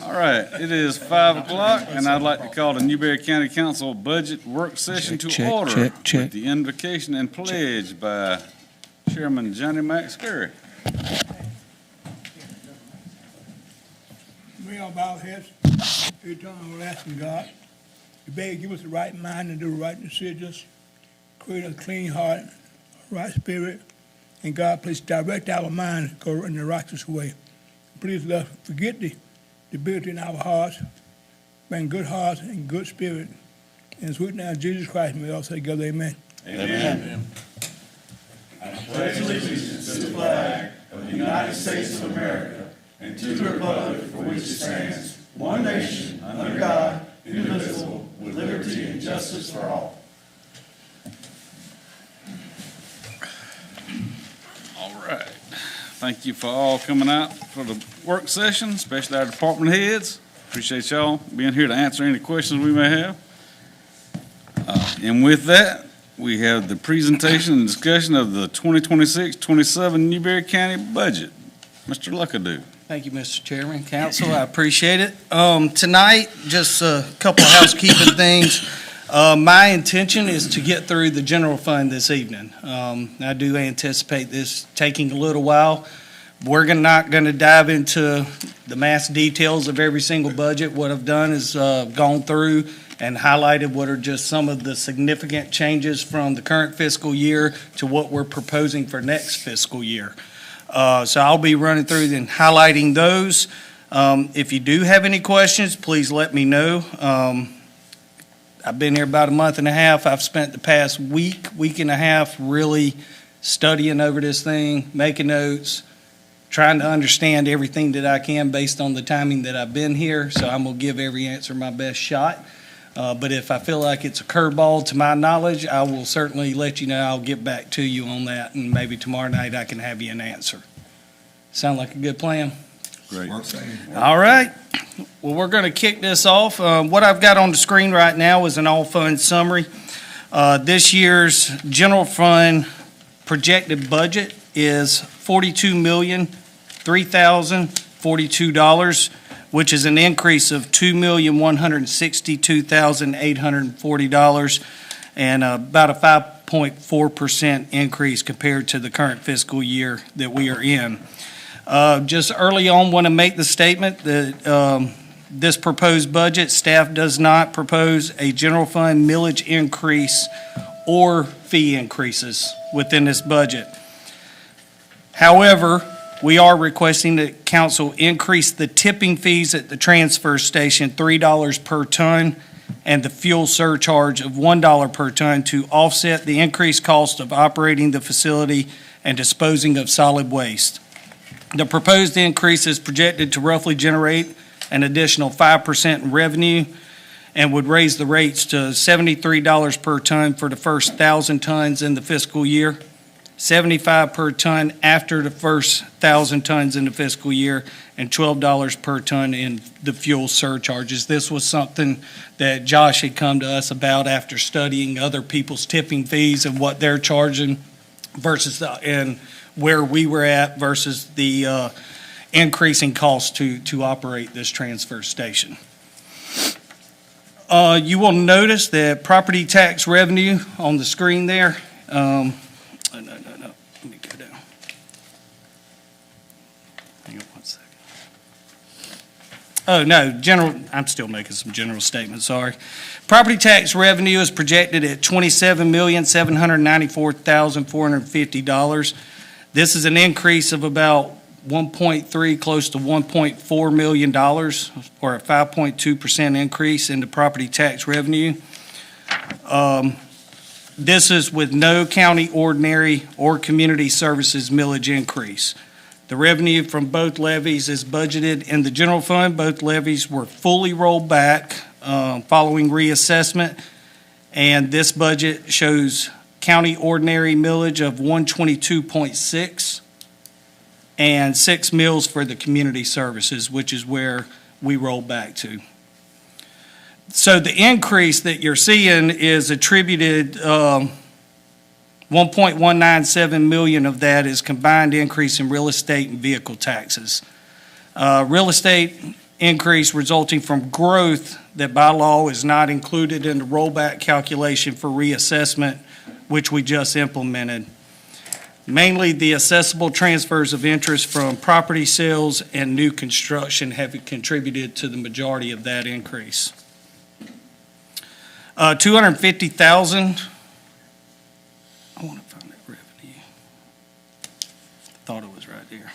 All right, it is 5 o'clock, and I'd like to call the Newberry County Council budget work session to order with the invocation and pledge by Chairman Johnny McScurry. We all bow our heads. Eternal, asking God to beg, give us the right mind and do the right decisions, create a clean heart, a right spirit, and God, please direct our minds to go in the righteous way. Please let us forget the debility in our hearts, bring good hearts and good spirit. And sweet now, Jesus Christ, may we all say together, amen. Amen. I pledge allegiance to the flag of the United States of America and to the republic for which it stands, one nation, under God, indivisible, with liberty and justice for all. All right. Thank you for all coming out for the work session, especially our department heads. Appreciate y'all being here to answer any questions we may have. And with that, we have the presentation and discussion of the 2026-27 Newberry County budget. Mr. Luckadoo. Thank you, Mr. Chairman, Council. I appreciate it. Tonight, just a couple of housekeeping things. My intention is to get through the general fund this evening. I do anticipate this taking a little while. We're not going to dive into the mass details of every single budget. What I've done is gone through and highlighted what are just some of the significant changes from the current fiscal year to what we're proposing for next fiscal year. So I'll be running through and highlighting those. If you do have any questions, please let me know. I've been here about a month and a half. I've spent the past week and a half really studying over this thing, making notes, trying to understand everything that I can based on the timing that I've been here. So I'm going to give every answer my best shot. But if I feel like it's a curveball to my knowledge, I will certainly let you know. I'll get back to you on that, and maybe tomorrow night I can have you an answer. Sound like a good plan? Great. All right. Well, we're going to kick this off. What I've got on the screen right now is an all-fund summary. This year's general fund projected budget is $42,003,042, which is an increase of $2,162,840 and about a 5.4% increase compared to the current fiscal year that we are in. Just early on, want to make the statement that this proposed budget, staff does not propose a general fund millage increase or fee increases within this budget. However, we are requesting that council increase the tipping fees at the transfer station $3 per ton and the fuel surcharge of $1 per ton to offset the increased cost of operating the facility and disposing of solid waste. The proposed increase is projected to roughly generate an additional 5% in revenue and would raise the rates to $73 per ton for the first 1,000 tons in the fiscal year, $75 per ton after the first 1,000 tons in the fiscal year, and $12 per ton in the fuel surcharges. This was something that Josh had come to us about after studying other people's tipping fees and what they're charging versus and where we were at versus the increasing cost to operate this transfer station. You will notice that property tax revenue on the screen there. No. Let me go down. Hang on one second. Oh, no, I'm still making some general statements, sorry. Property tax revenue is projected at $27,794,450. This is an increase of about 1.3, close to $1.4 million, or a 5.2% increase in the property tax revenue. This is with no county ordinary or community services millage increase. The revenue from both levies is budgeted in the general fund. Both levies were fully rolled back following reassessment, and this budget shows county ordinary millage of 122.6 and 6 mills for the community services, which is where we roll back to. So the increase that you're seeing is attributed, 1.197 million of that is combined increase in real estate and vehicle taxes. Real estate increase resulting from growth that by law is not included in the rollback calculation for reassessment, which we just implemented. Mainly the assessable transfers of interest from property sales and new construction have contributed to the majority of that increase. 250,000. I want to find that revenue. Thought it was right there.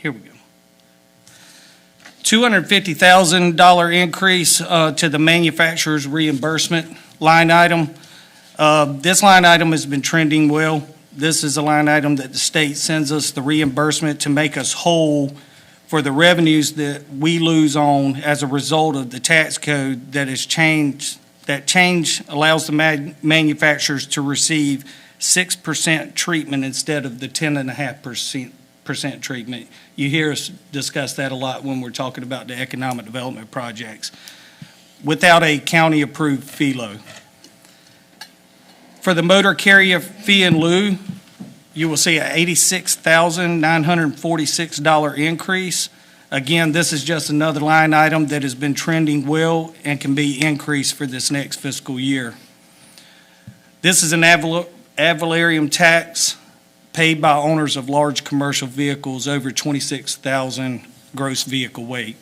Here we go. $250,000 increase to the manufacturer's reimbursement line item. This line item has been trending well. This is a line item that the state sends us the reimbursement to make us whole for the revenues that we lose on as a result of the tax code that has changed. That change allows the manufacturers to receive 6% treatment instead of the 10.5% treatment. You hear us discuss that a lot when we're talking about the economic development projects, without a county-approved FELO. For the motor carrier fee in lieu, you will see an $86,946 increase. Again, this is just another line item that has been trending well and can be increased for this next fiscal year. This is an ad valorem tax paid by owners of large commercial vehicles over 26,000 gross vehicle weight.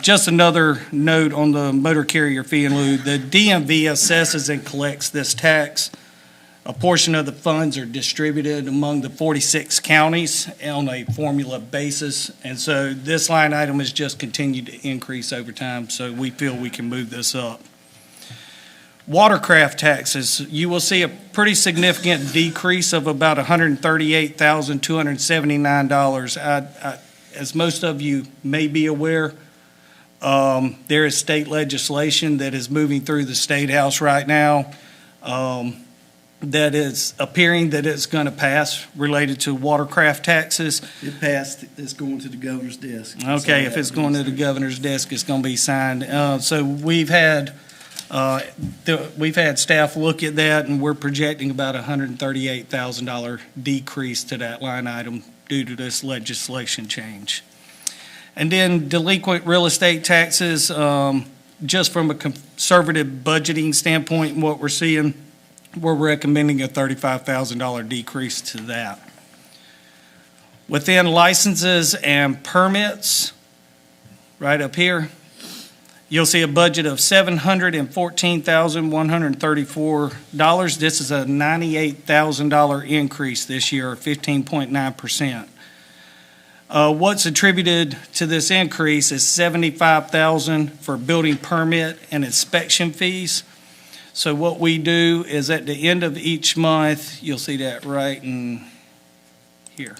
Just another note on the motor carrier fee in lieu. The DMV assesses and collects this tax. A portion of the funds are distributed among the 46 counties on a formula basis. And so this line item has just continued to increase over time, so we feel we can move this up. Watercraft taxes, you will see a pretty significant decrease of about $138,279. As most of you may be aware, there is state legislation that is moving through the State House right now that is appearing that it's going to pass related to watercraft taxes. It passed, it's going to the governor's desk. Okay, if it's going to the governor's desk, it's going to be signed. So we've had staff look at that, and we're projecting about $138,000 decrease to that line item due to this legislation change. And then delinquent real estate taxes, just from a conservative budgeting standpoint, what we're seeing, we're recommending a $35,000 decrease to that. Within licenses and permits, right up here, you'll see a budget of $714,134. This is a $98,000 increase this year, or 15.9%. What's attributed to this increase is $75,000 for building permit and inspection fees. So what we do is at the end of each month, you'll see that right in here.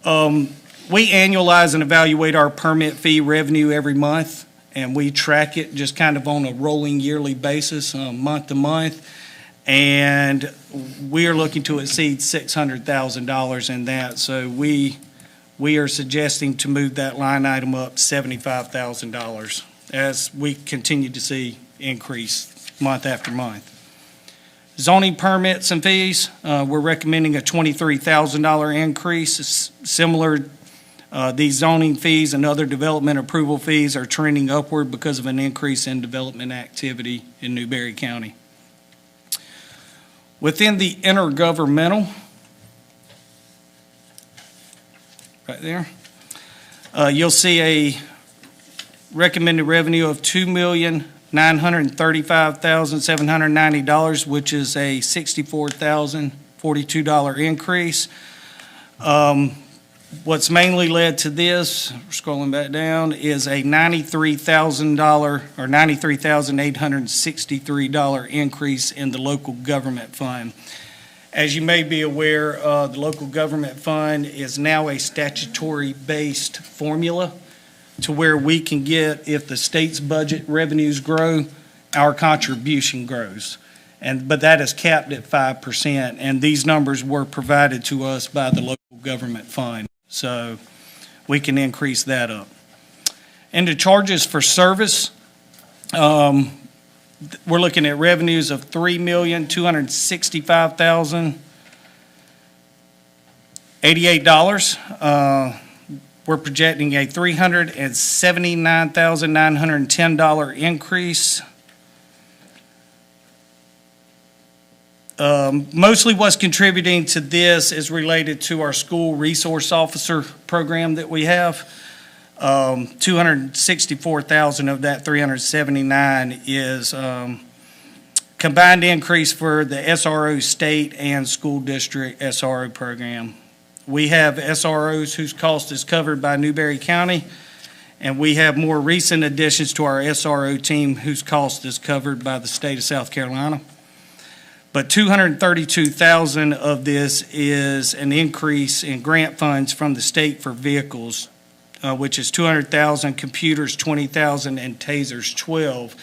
We annualize and evaluate our permit fee revenue every month, and we track it just kind of on a rolling yearly basis, month to month. And we are looking to exceed $600,000 in that. So we are suggesting to move that line item up $75,000 as we continue to see increase month after month. Zoning permits and fees, we're recommending a $23,000 increase. Similar, these zoning fees and other development approval fees are trending upward because of an increase in development activity in Newberry County. Within the intergovernmental, right there, you'll see a recommended revenue of $2,935,790, which is a $64,042 increase. What's mainly led to this, scrolling back down, is a $93,000 or $93,863 increase in the local government fund. As you may be aware, the local government fund is now a statutory-based formula to where we can get, if the state's budget revenues grow, our contribution grows. But that is capped at 5%, and these numbers were provided to us by the local government fund. So we can increase that up. And the charges for service, we're looking at revenues of $3,265,000 $88. We're projecting a $379,910 increase. Mostly what's contributing to this is related to our school resource officer program that we have. 264,000 of that 379 is combined increase for the SRO state and school district SRO program. We have SROs whose cost is covered by Newberry County, and we have more recent additions to our SRO team whose cost is covered by the state of South Carolina. But 232,000 of this is an increase in grant funds from the state for vehicles, which is 200,000, computers 20,000, and tasers 12.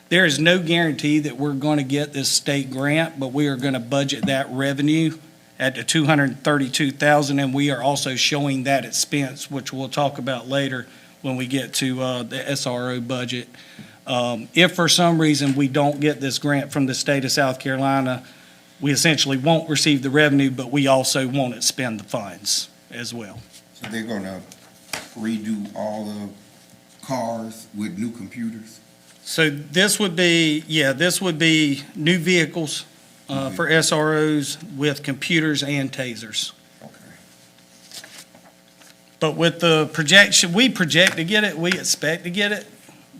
There is no guarantee that we're going to get this state grant, but we are going to budget that revenue at the 232,000, and we are also showing that expense, which we'll talk about later when we get to the SRO budget. If for some reason we don't get this grant from the state of South Carolina, we essentially won't receive the revenue, but we also won't expend the funds as well. So they're gonna redo all the cars with new computers? So this would be, this would be new vehicles for SROs with computers and tasers. Okay. But with the projection, we project to get it, we expect to get it.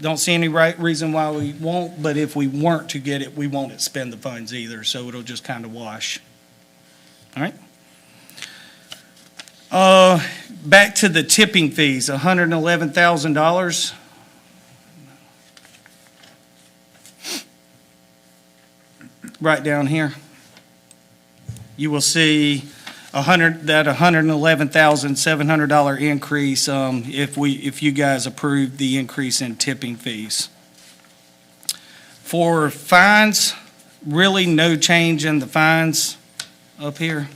Don't see any reason why we won't, but if we weren't to get it, we won't expend the funds either, so it'll just kind of wash. All right? Back to the tipping fees, $111,000. Right down here. You will see that $111,700 increase if you guys approve the increase in tipping fees. For fines, really no change in the fines up here.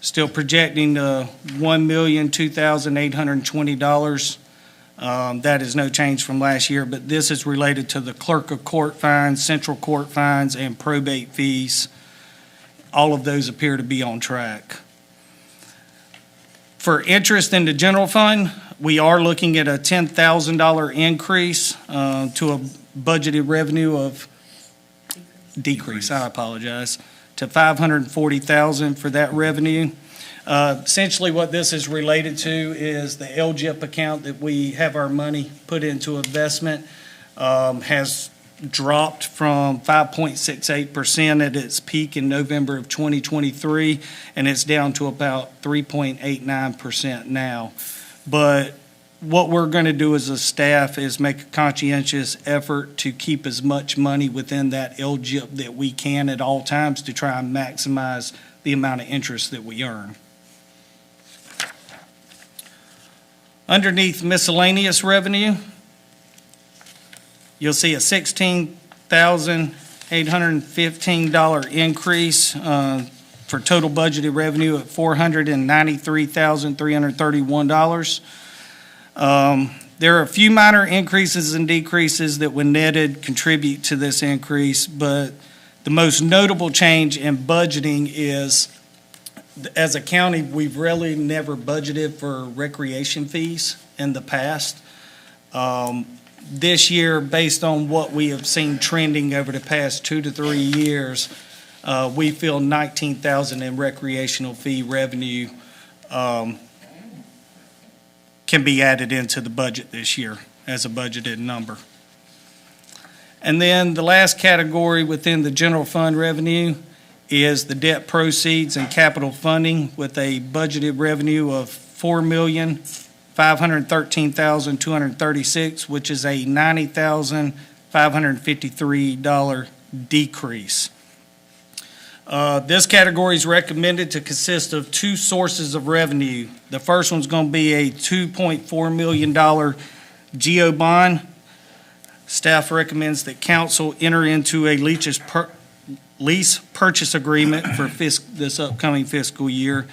Still projecting $1,002,820. That is no change from last year, but this is related to the clerk of court fines, central court fines, and probate fees. All of those appear to be on track. For interest in the general fund, we are looking at a $10,000 increase to a budgeted revenue of decrease. I apologize, to $540,000 for that revenue. Essentially what this is related to is the LGIP account that we have our money put into investment has dropped from 5.68% at its peak in November of 2023, and it's down to about 3.89% now. But what we're going to do as a staff is make a conscientious effort to keep as much money within that LGIP that we can at all times to try and maximize the amount of interest that we earn. Underneath miscellaneous revenue, you'll see a $16,815 increase for total budgeted revenue at $493,331. There are a few minor increases and decreases that when netted contribute to this increase, but the most notable change in budgeting is, as a county, we've really never budgeted for recreation fees in the past. This year, based on what we have seen trending over the past 2 to 3 years, we feel $19,000 in recreational fee revenue can be added into the budget this year as a budgeted number. And then the last category within the general fund revenue is the debt proceeds and capital funding with a budgeted revenue of $4,513,236, which is a $90,553 decrease. This category is recommended to consist of two sources of revenue. The first one's going to be a $2.4 million GO bond. Staff recommends that council enter into a lease purchase agreement for this upcoming fiscal year,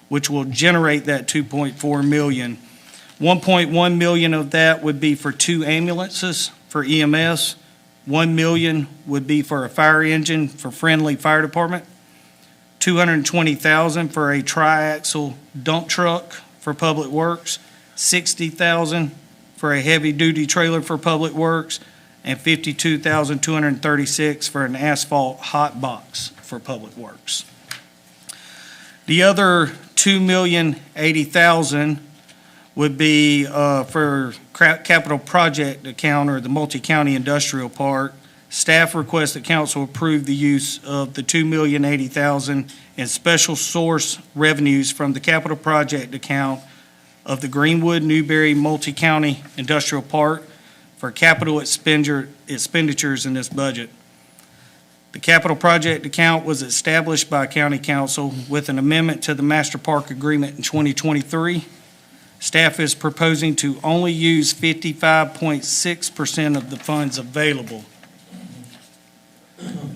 which will generate that $2.4 million. $1.1 million of that would be for 2 ambulances for EMS. $1 million would be for a fire engine for Friendly Fire Department. $220,000 for a triaxle dump truck for Public Works, $60,000 for a heavy-duty trailer for Public Works, and $52,236 for an asphalt hot box for Public Works. The other $2,080,000 would be for capital project account, or the multi-county industrial park. Staff requests that council approve the use of the $2,080,000 in special source revenues from the capital project account of the Greenwood Newberry multi-county industrial park for capital expenditures in this budget. The capital project account was established by County Council with an amendment to the Master Park Agreement in 2023. Staff is proposing to only use 55.6% of the funds available.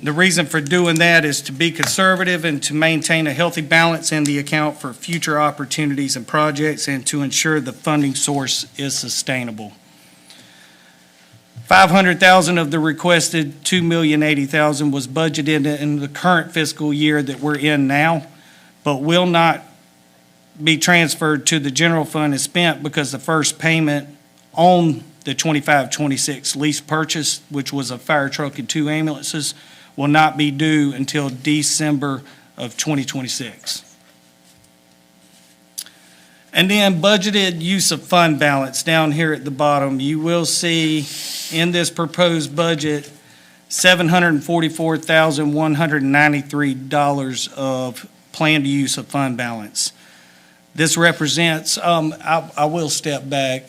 The reason for doing that is to be conservative and to maintain a healthy balance in the account for future opportunities and projects, and to ensure the funding source is sustainable. $500,000 of the requested $2,080,000 was budgeted in the current fiscal year that we're in now, but will not be transferred to the general fund and spent because the first payment on the 25-26 lease purchase, which was a fire truck and 2 ambulances, will not be due until December of 2026. And then budgeted use of fund balance down here at the bottom. You will see in this proposed budget $744,193 of planned use of fund balance. This represents, I will step back.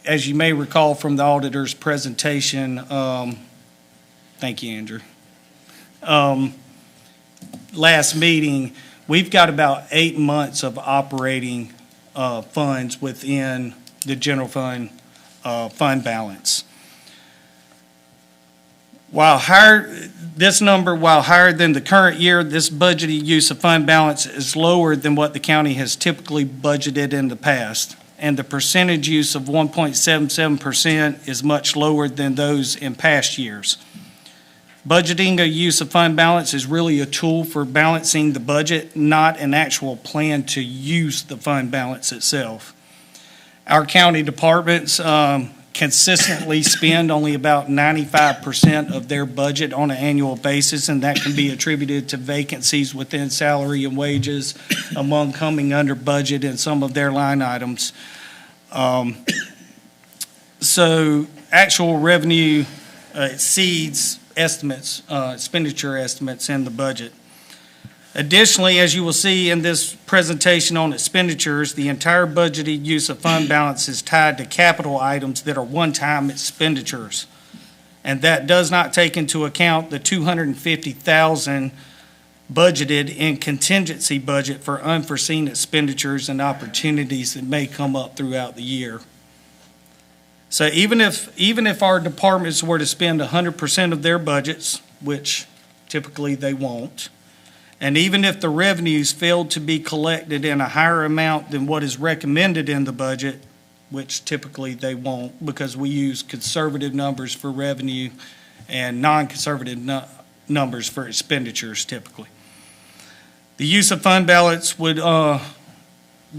As you may recall from the auditor's presentation, thank you, Andrew. Last meeting, we've got about 8 months of operating funds within the general fund fund balance. While this number, while higher than the current year, this budgeted use of fund balance is lower than what the county has typically budgeted in the past. And the percentage use of 1.77% is much lower than those in past years. Budgeting a use of fund balance is really a tool for balancing the budget, not an actual plan to use the fund balance itself. Our county departments consistently spend only about 95% of their budget on an annual basis, and that can be attributed to vacancies within salary and wages, among coming under budget in some of their line items. So actual revenue exceeds estimates, expenditure estimates in the budget. Additionally, as you will see in this presentation on expenditures, the entire budgeted use of fund balance is tied to capital items that are one-time expenditures. And that does not take into account the $250,000 budgeted in contingency budget for unforeseen expenditures and opportunities that may come up throughout the year. So even if our departments were to spend 100% of their budgets, which typically they won't, and even if the revenues failed to be collected in a higher amount than what is recommended in the budget, which typically they won't, because we use conservative numbers for revenue and non-conservative numbers for expenditures typically. The use of fund balance would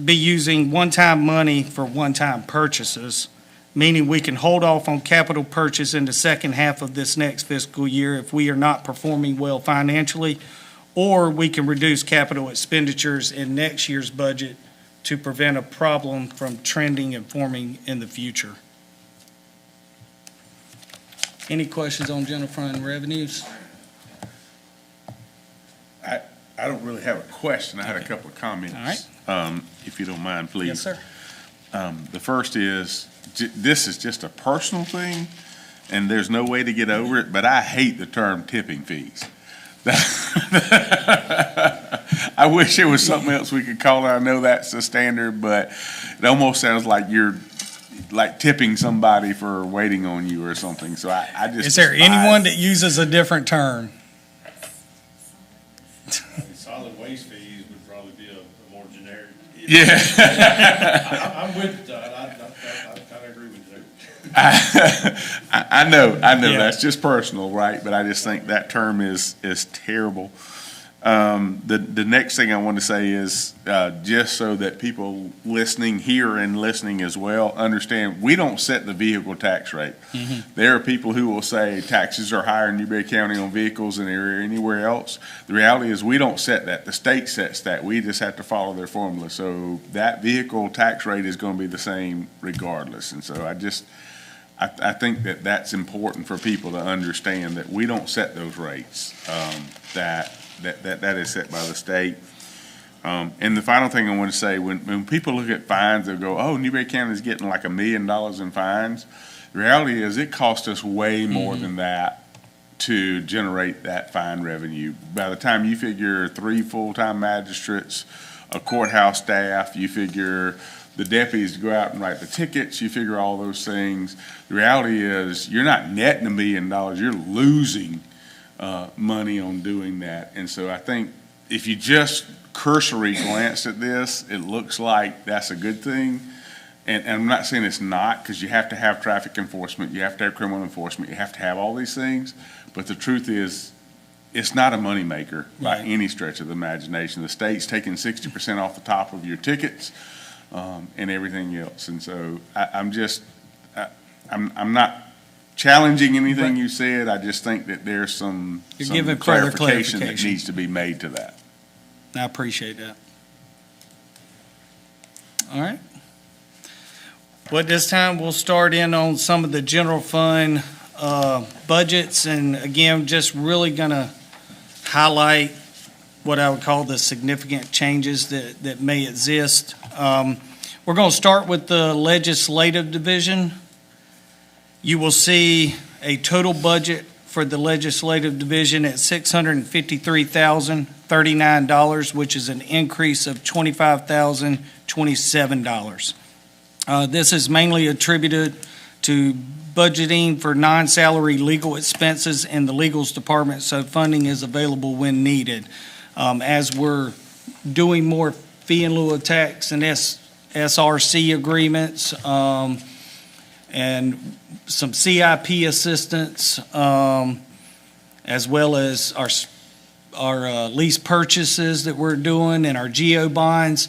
be using one-time money for one-time purchases, meaning we can hold off on capital purchase in the second half of this next fiscal year if we are not performing well financially, or we can reduce capital expenditures in next year's budget to prevent a problem from trending and forming in the future. Any questions on general fund revenues? I don't really have a question. I had a couple of comments. All right. If you don't mind, please. Yes, sir. The first is, this is just a personal thing, and there's no way to get over it, but I hate the term tipping fees. I wish there was something else we could call it. I know that's the standard, but it almost sounds like you're like tipping somebody for waiting on you or something. So I just Is there anyone that uses a different term? Solid waste fees would probably be a more generic. Yeah. I'm with that. I kind of agree with you. I know Yeah. that's just personal, right? But I just think that term is terrible. The next thing I want to say is, just so that people listening here and listening as well understand, we don't set the vehicle tax rate. There are people who will say taxes are higher in Newberry County on vehicles than they're anywhere else. The reality is we don't set that. The state sets that. We just have to follow their formula. So that vehicle tax rate is going to be the same regardless. And so I think that that's important for people to understand, that we don't set those rates. That is set by the state. And the final thing I want to say, when people look at fines, they'll go, oh, Newberry County is getting like $1 million in fines. The reality is it costs us way more than that to generate that fine revenue. By the time you figure 3 full-time magistrates, a courthouse staff, you figure the deputies to go out and write the tickets, you figure all those things. The reality is you're not netting $1 million, you're losing money on doing that. And so I think if you just cursory glance at this, it looks like that's a good thing. And I'm not saying it's not, because you have to have traffic enforcement, you have to have criminal enforcement, you have to have all these things. But the truth is, it's not a moneymaker by any stretch of the imagination. The state's taking 60% off the top of your tickets and everything else. And so I'm not challenging anything you said. I just think that there's some clarification that needs to be made to that. I appreciate that. All right. Well, at this time, we'll start in on some of the general fund budgets. And again, just really going to highlight what I would call the significant changes that may exist. We're going to start with the legislative division. You will see a total budget for the legislative division at $653,039, which is an increase of $25,027. This is mainly attributed to budgeting for non-salary legal expenses in the legals department, so funding is available when needed. As we're doing more fee in lieu of tax and SRC agreements, and some CIP assistance, as well as our lease purchases that we're doing and our GO bonds.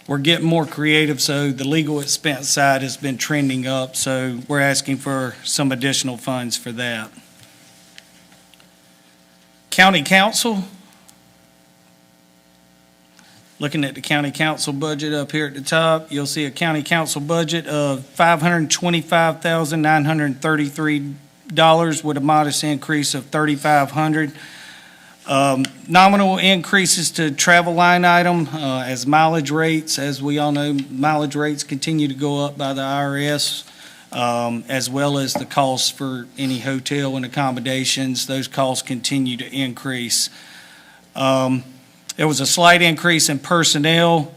We're getting more creative, so the legal expense side has been trending up, so we're asking for some additional funds for that. County Council. Looking at the county council budget up here at the top, you'll see a county council budget of $525,933 with a modest increase of $3,500. Nominal increases to travel line item as mileage rates. As we all know, mileage rates continue to go up by the IRS, as well as the costs for any hotel and accommodations. Those costs continue to increase. There was a slight increase in personnel,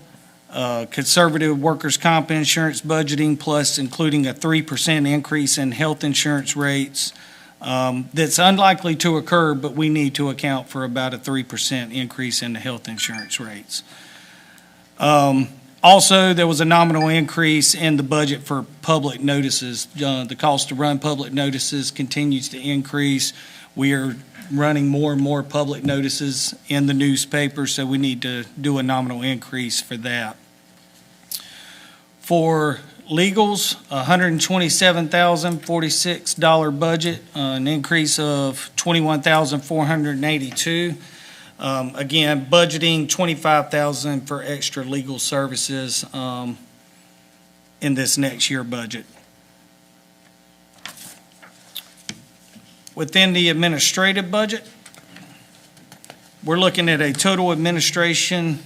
conservative workers' comp insurance budgeting, plus including a 3% increase in health insurance rates. That's unlikely to occur, but we need to account for about a 3% increase in the health insurance rates. Also, there was a nominal increase in the budget for public notices. The cost to run public notices continues to increase. We are running more and more public notices in the newspaper, so we need to do a nominal increase for that. For legals, $127,046 budget, an increase of $21,482. Again, budgeting $25,000 for extra legal services in this next year budget. Within the administrative budget, we're looking at a total administration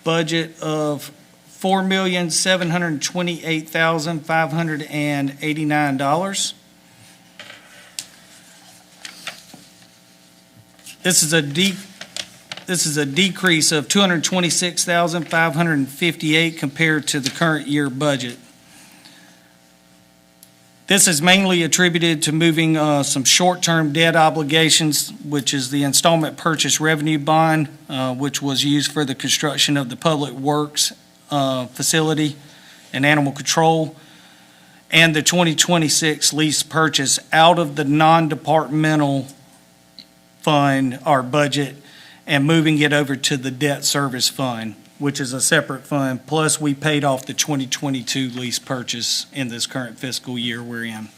budget of $4,728,589. This is a decrease of $226,558 compared to the current year budget. This is mainly attributed to moving some short-term debt obligations, which is the installment purchase revenue bond, which was used for the construction of the public works facility and animal control, and the 2026 lease purchase out of the non-departmental fund, our budget, and moving it over to the debt service fund, which is a separate fund. Plus, we paid off the 2022 lease purchase in this current fiscal year we're in.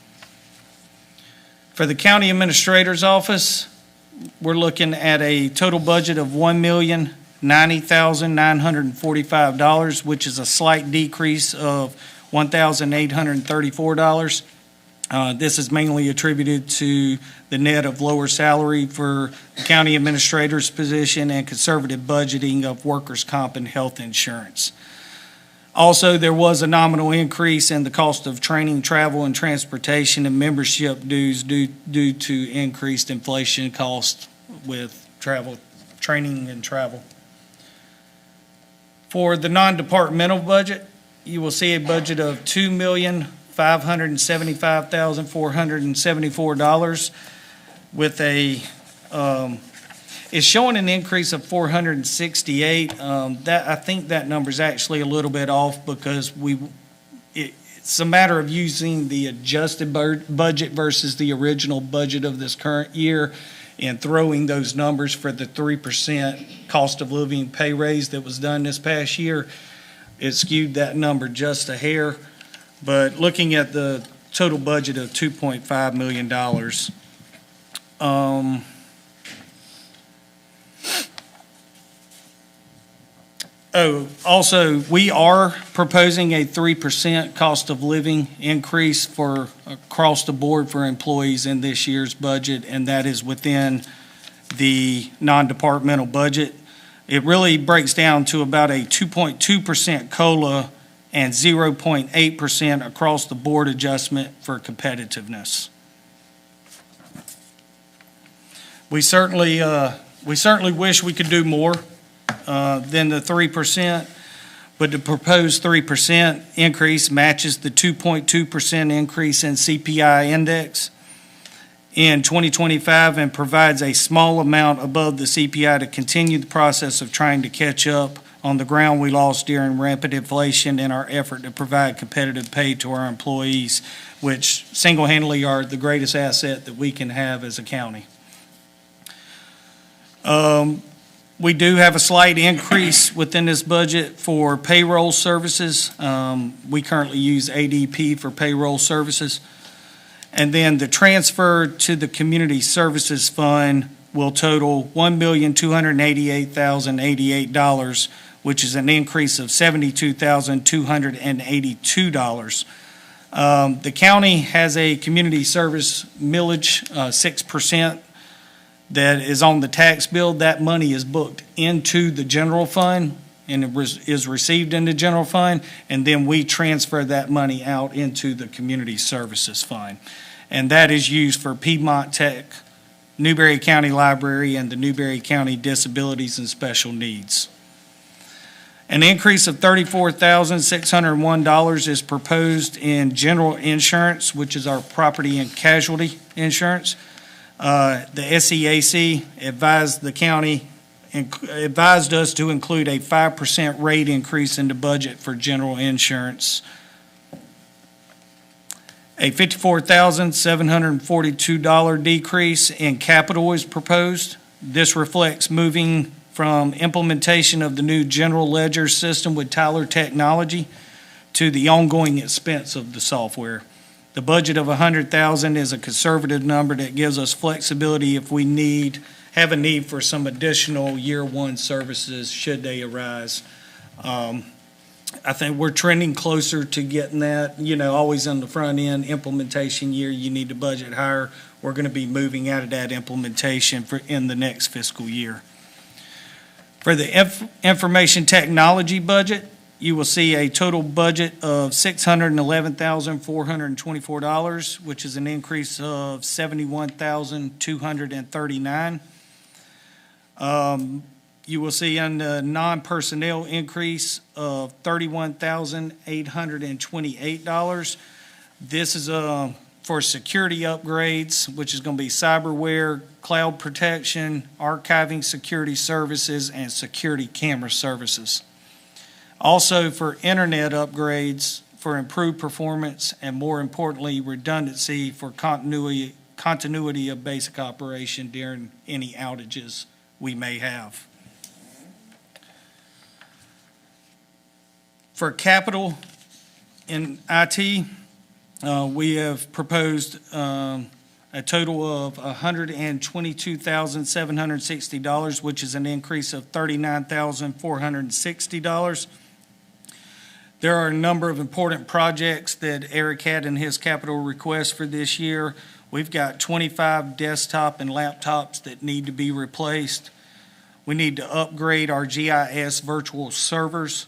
For the county administrator's office, we're looking at a total budget of $1,090,945, which is a slight decrease of $1,834. This is mainly attributed to the net of lower salary for the county administrator's position and conservative budgeting of workers' comp and health insurance. Also, there was a nominal increase in the cost of training, travel, and transportation and membership dues due to increased inflation costs with travel, training and travel. For the non-departmental budget, you will see a budget of $2,575,474 with it's showing an increase of 468. I think that number is actually a little bit off because it's a matter of using the adjusted budget versus the original budget of this current year and throwing those numbers for the 3% cost of living pay raise that was done this past year. It skewed that number just a hair, but looking at the total budget of $2.5 million, also, we are proposing a 3% cost of living increase for across the board for employees in this year's budget, and that is within the non-departmental budget. It really breaks down to about a 2.2% COLA and 0.8% across the board adjustment for competitiveness. We certainly wish we could do more than the 3%, but the proposed 3% increase matches the 2.2% increase in CPI index in 2025 and provides a small amount above the CPI to continue the process of trying to catch up on the ground we lost during rampant inflation in our effort to provide competitive pay to our employees, which single-handedly are the greatest asset that we can have as a county. We do have a slight increase within this budget for payroll services. We currently use ADP for payroll services. And then the transfer to the Community Services Fund will total $1,288,088, which is an increase of $72,282. The county has a community service millage, 6%. That is on the tax bill. That money is booked into the general fund and it is received in the general fund, and then we transfer that money out into the community services fund. And that is used for Piedmont Tech, Newberry County Library, and the Newberry County Disabilities and Special Needs. An increase of $34,601 is proposed in general insurance, which is our property and casualty insurance. The SEAC advised the county, advised us to include a 5% rate increase in the budget for general insurance. A $54,742 decrease in capital is proposed. This reflects moving from implementation of the new general ledger system with Tyler Technology to the ongoing expense of the software. The budget of $100,000 is a conservative number that gives us flexibility if we have a need for some additional year one services should they arise. I think we're trending closer to getting that, always on the front end, implementation year, you need to budget higher. We're going to be moving out of that implementation in the next fiscal year. For the information technology budget, you will see a total budget of $611,424, which is an increase of $71,239. You will see on the non-personnel increase of $31,828. This is for security upgrades, which is going to be cyberware, cloud protection, archiving security services, and security camera services. Also for internet upgrades for improved performance and, more importantly, redundancy for continuity of basic operation during any outages we may have. For capital in IT, we have proposed a total of $122,760, which is an increase of $39,460. There are a number of important projects that Eric had in his capital request for this year. We've got 25 desktop and laptops that need to be replaced. We need to upgrade our GIS virtual servers.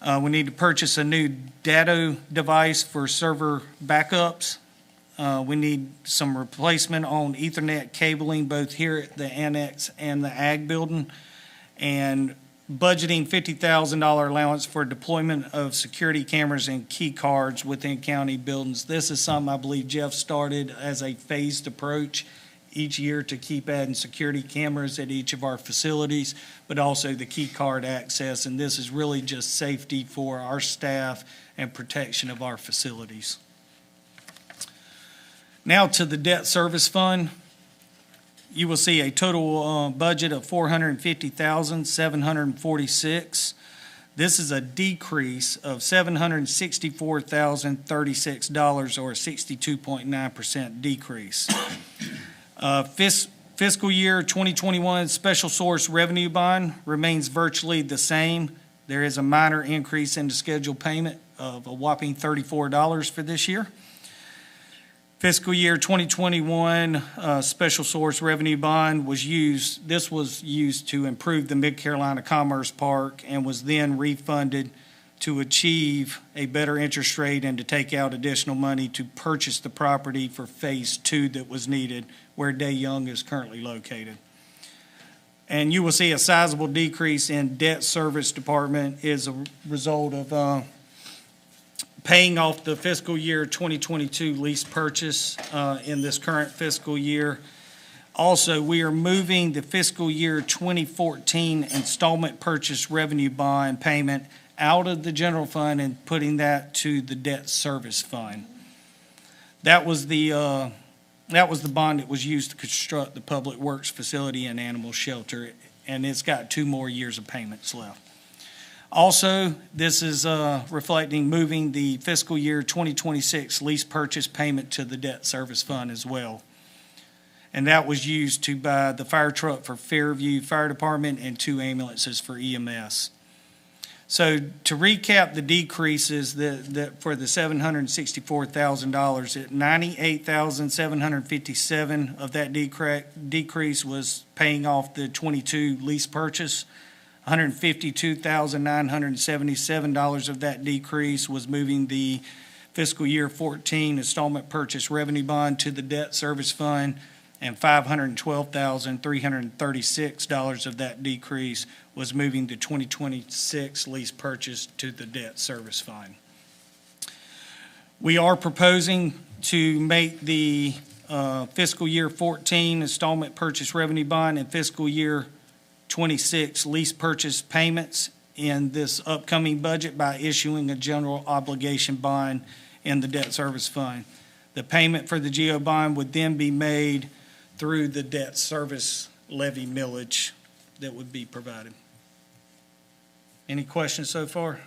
We need to purchase a new data device for server backups. We need some replacement on Ethernet cabling, both here at the annex and the ag building, and budgeting $50,000 allowance for deployment of security cameras and key cards within county buildings. This is something I believe Jeff started as a phased approach each year to keep adding security cameras at each of our facilities, but also the key card access. And this is really just safety for our staff and protection of our facilities. Now to the debt service fund. You will see a total budget of $450,746. This is a decrease of $764,036, or a 62.9% decrease. Fiscal year 2021 special source revenue bond remains virtually the same. There is a minor increase in the scheduled payment of a whopping $34 for this year. Fiscal year 2021 special source revenue bond was used. This was used to improve the Mid-Carolina Commerce Park and was then refunded to achieve a better interest rate and to take out additional money to purchase the property for Phase 2 that was needed, where Day Young is currently located. And you will see a sizable decrease in debt service department as a result of paying off the fiscal year 2022 lease purchase in this current fiscal year. Also, we are moving the fiscal year 2014 installment purchase revenue bond payment out of the general fund and putting that to the debt service fund. That was the bond that was used to construct the public works facility and animal shelter, and it's got 2 more years of payments left. Also, this is reflecting moving the fiscal year 2026 lease purchase payment to the debt service fund as well. And that was used to buy the fire truck for Fairview Fire Department and 2 ambulances for EMS. So to recap the decreases that for the $764,000, at $98,757 of that decrease was paying off the 22 lease purchase. $152,977 of that decrease was moving the fiscal year 14 installment purchase revenue bond to the debt service fund, and $512,336 of that decrease was moving the 2026 lease purchase to the debt service fund. We are proposing to make the fiscal year 14 installment purchase revenue bond and fiscal year 26 lease purchase payments in this upcoming budget by issuing a general obligation bond in the debt service fund. The payment for the GO bond would then be made through the debt service levy millage that would be provided. Any questions so far?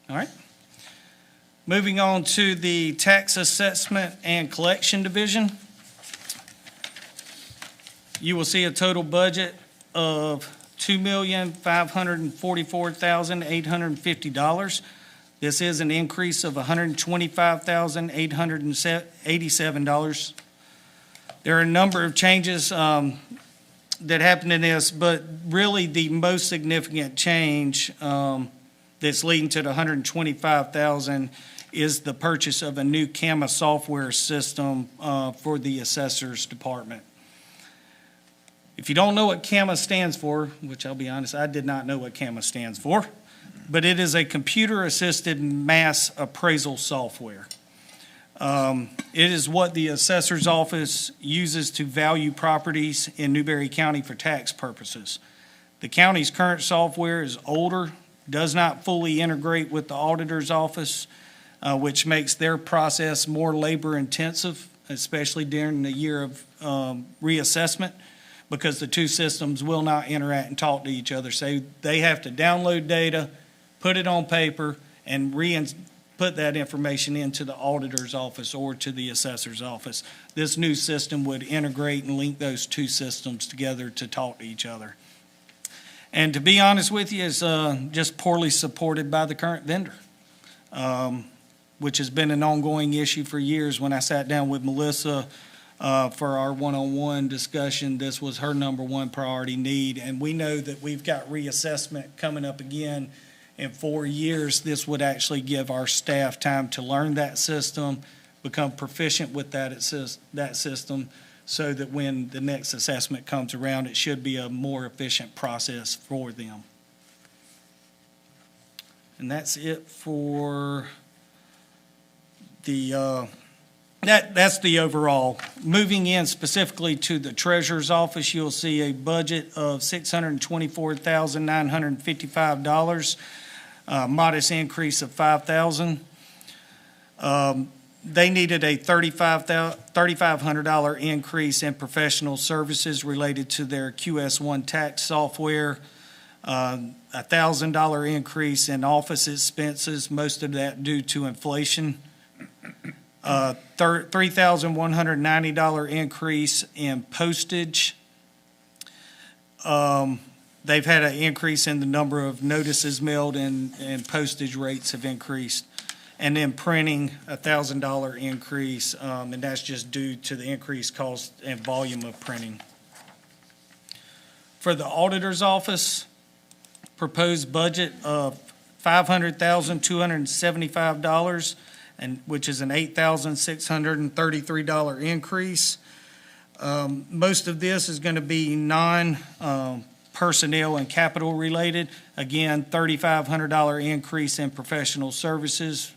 All right. Moving on to the tax assessment and collection division. You will see a total budget of $2,544,850. This is an increase of $125,887. There are a number of changes that happened in this, but really the most significant change that's leading to the $125,000 is the purchase of a new CAMA software system for the assessor's department. If you don't know what CAMA stands for, which I'll be honest, I did not know what CAMA stands for, but it is a computer-assisted mass appraisal software. It is what the assessor's office uses to value properties in Newberry County for tax purposes. The county's current software is older, does not fully integrate with the auditor's office, which makes their process more labor-intensive especially during the year of reassessment, because the two systems will not interact and talk to each other. So they have to download data, put it on paper, and put that information into the auditor's office or to the assessor's office. This new system would integrate and link those two systems together to talk to each other. And to be honest with you, it's just poorly supported by the current vendor, which has been an ongoing issue for years. When I sat down with Melissa for our one-on-one discussion, this was her number one priority need. And we know that we've got reassessment coming up again in 4 years. This would actually give our staff time to learn that system, become proficient with that system, so that when the next assessment comes around, it should be a more efficient process for them. And that's it for the, that's the overall. Moving in specifically to the treasurer's office, you'll see a budget of $624,955. Modest increase of $5,000. They needed a $3,500 increase in professional services related to their QS1 tax software. $1,000 increase in office expenses, most of that due to inflation. $3,190 increase in postage. They've had an increase in the number of notices mailed, and postage rates have increased. And then printing, $1,000 increase, and that's just due to the increased cost and volume of printing. For the auditor's office, proposed budget of $500,275, which is an $8,633 increase. Most of this is going to be personnel and capital related. Again, $3,500 increase in professional services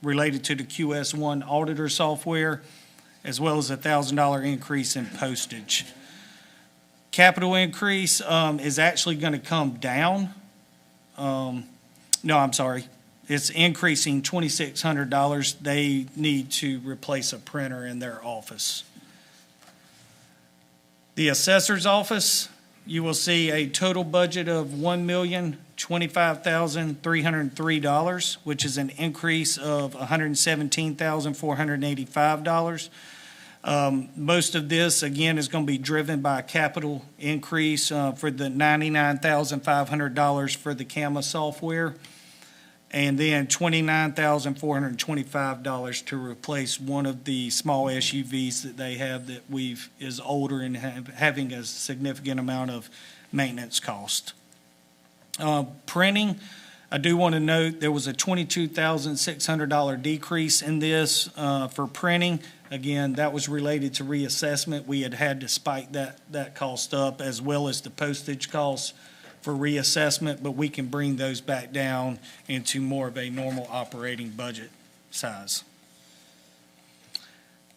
related to the QS1 auditor software, as well as a $1,000 increase in postage. Capital increase is actually going to come down. No, I'm sorry. It's increasing $2,600. They need to replace a printer in their office. The assessor's office, you will see a total budget of $1,025,303, which is an increase of $117,485. Most of this, again, is going to be driven by a capital increase for the $99,500 for the CAMA software, and then $29,425 to replace one of the small SUVs that they have that is older and having a significant amount of maintenance cost. Printing, I do want to note there was a $22,600 decrease in this for printing. Again, that was related to reassessment. We had to spike that cost up, as well as the postage costs for reassessment, but we can bring those back down into more of a normal operating budget size.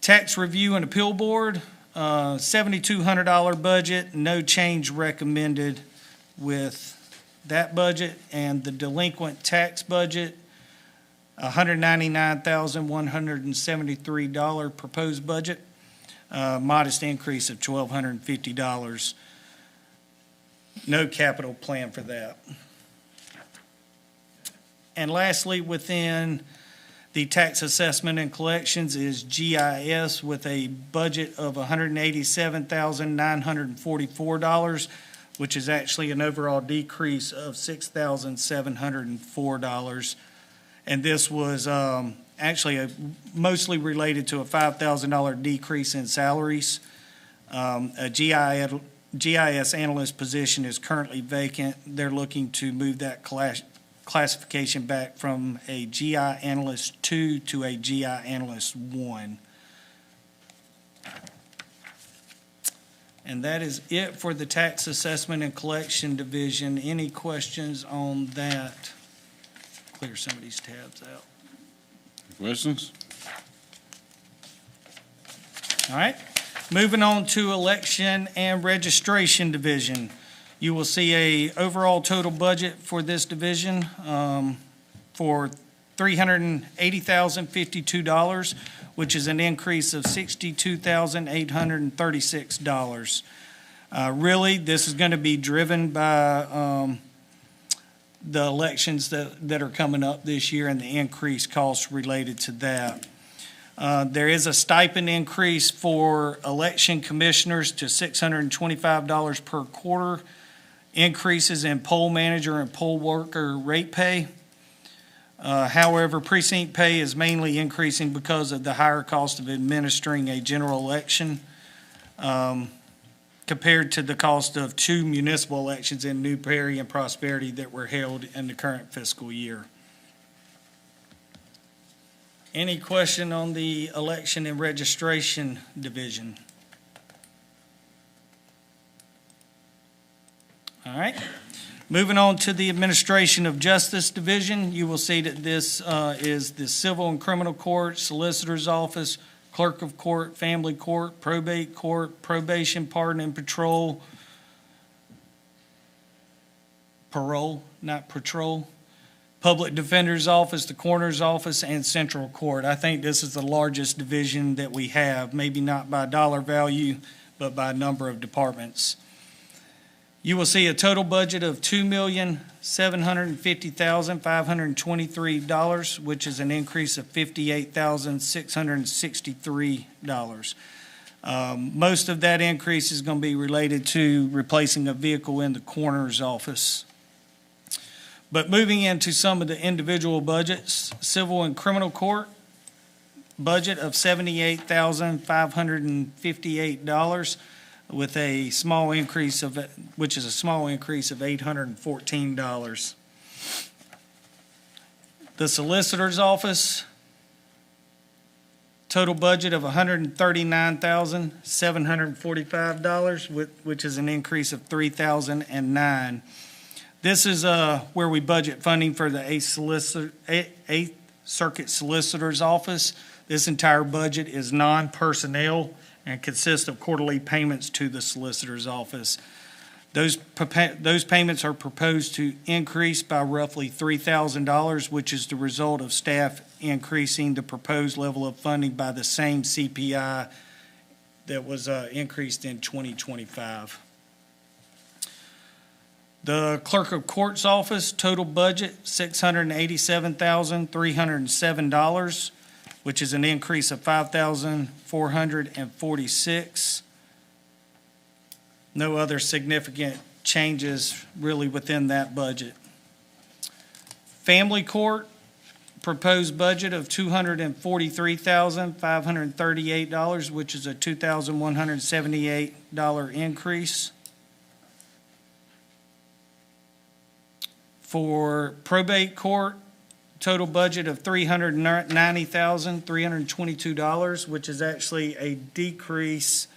Tax Review and Appeal Board, $7,200 budget, no change recommended with that budget. And the delinquent tax budget, $199,173 proposed budget, modest increase of $1,250. No capital plan for that. And lastly, within the tax assessment and collections is GIS with a budget of $187,944, which is actually an overall decrease of $6,704. And this was actually mostly related to a $5,000 decrease in salaries. A GIS analyst position is currently vacant. They're looking to move that classification back from a GI Analyst 2 to a GI Analyst 1. And that is it for the Tax Assessment and Collection Division. Any questions on that? Clear some of these tabs out. Questions? All right. Moving on to Election and Registration Division. You will see a overall total budget for this division for $380,052, which is an increase of $62,836. Really, this is going to be driven by the elections that are coming up this year and the increased costs related to that. There is a stipend increase for election commissioners to $625 per quarter, increases in poll manager and poll worker rate pay. However, precinct pay is mainly increasing because of the higher cost of administering a general election compared to the cost of 2 municipal elections in Newberry and Prosperity that were held in the current fiscal year. Any question on the election and registration division? All right. Moving on to the Administration of Justice Division, you will see that this is the Civil and Criminal Court, Solicitor's Office, Clerk of Court, Family Court, Probate Court, Probation, Pardon and Parole, not patrol, Public Defender's Office, the Coroner's Office, and Central Court. I think this is the largest division that we have, maybe not by dollar value, but by number of departments. You will see a total budget of $2,750,523, which is an increase of $58,663. Most of that increase is going to be related to replacing a vehicle in the coroner's office. But moving into some of the individual budgets, Civil and Criminal Court, budget of $78,558, with a small increase of, which is a small increase of $814. The Solicitor's Office, total budget of $139,745, which is an increase of $3,009. This is where we budget funding for the 8th Circuit Solicitor's Office. This entire budget is non-personnel and consists of quarterly payments to the Solicitor's Office. Those payments are proposed to increase by roughly $3,000, which is the result of staff increasing the proposed level of funding by the same CPI that was increased in 2025. The Clerk of Court's Office, total budget $687,307, which is an increase of $5,446. No other significant changes really within that budget. Family Court, proposed budget of $243,538, which is a $2,178 increase. For Probate Court, total budget of $390,322, which is actually a decrease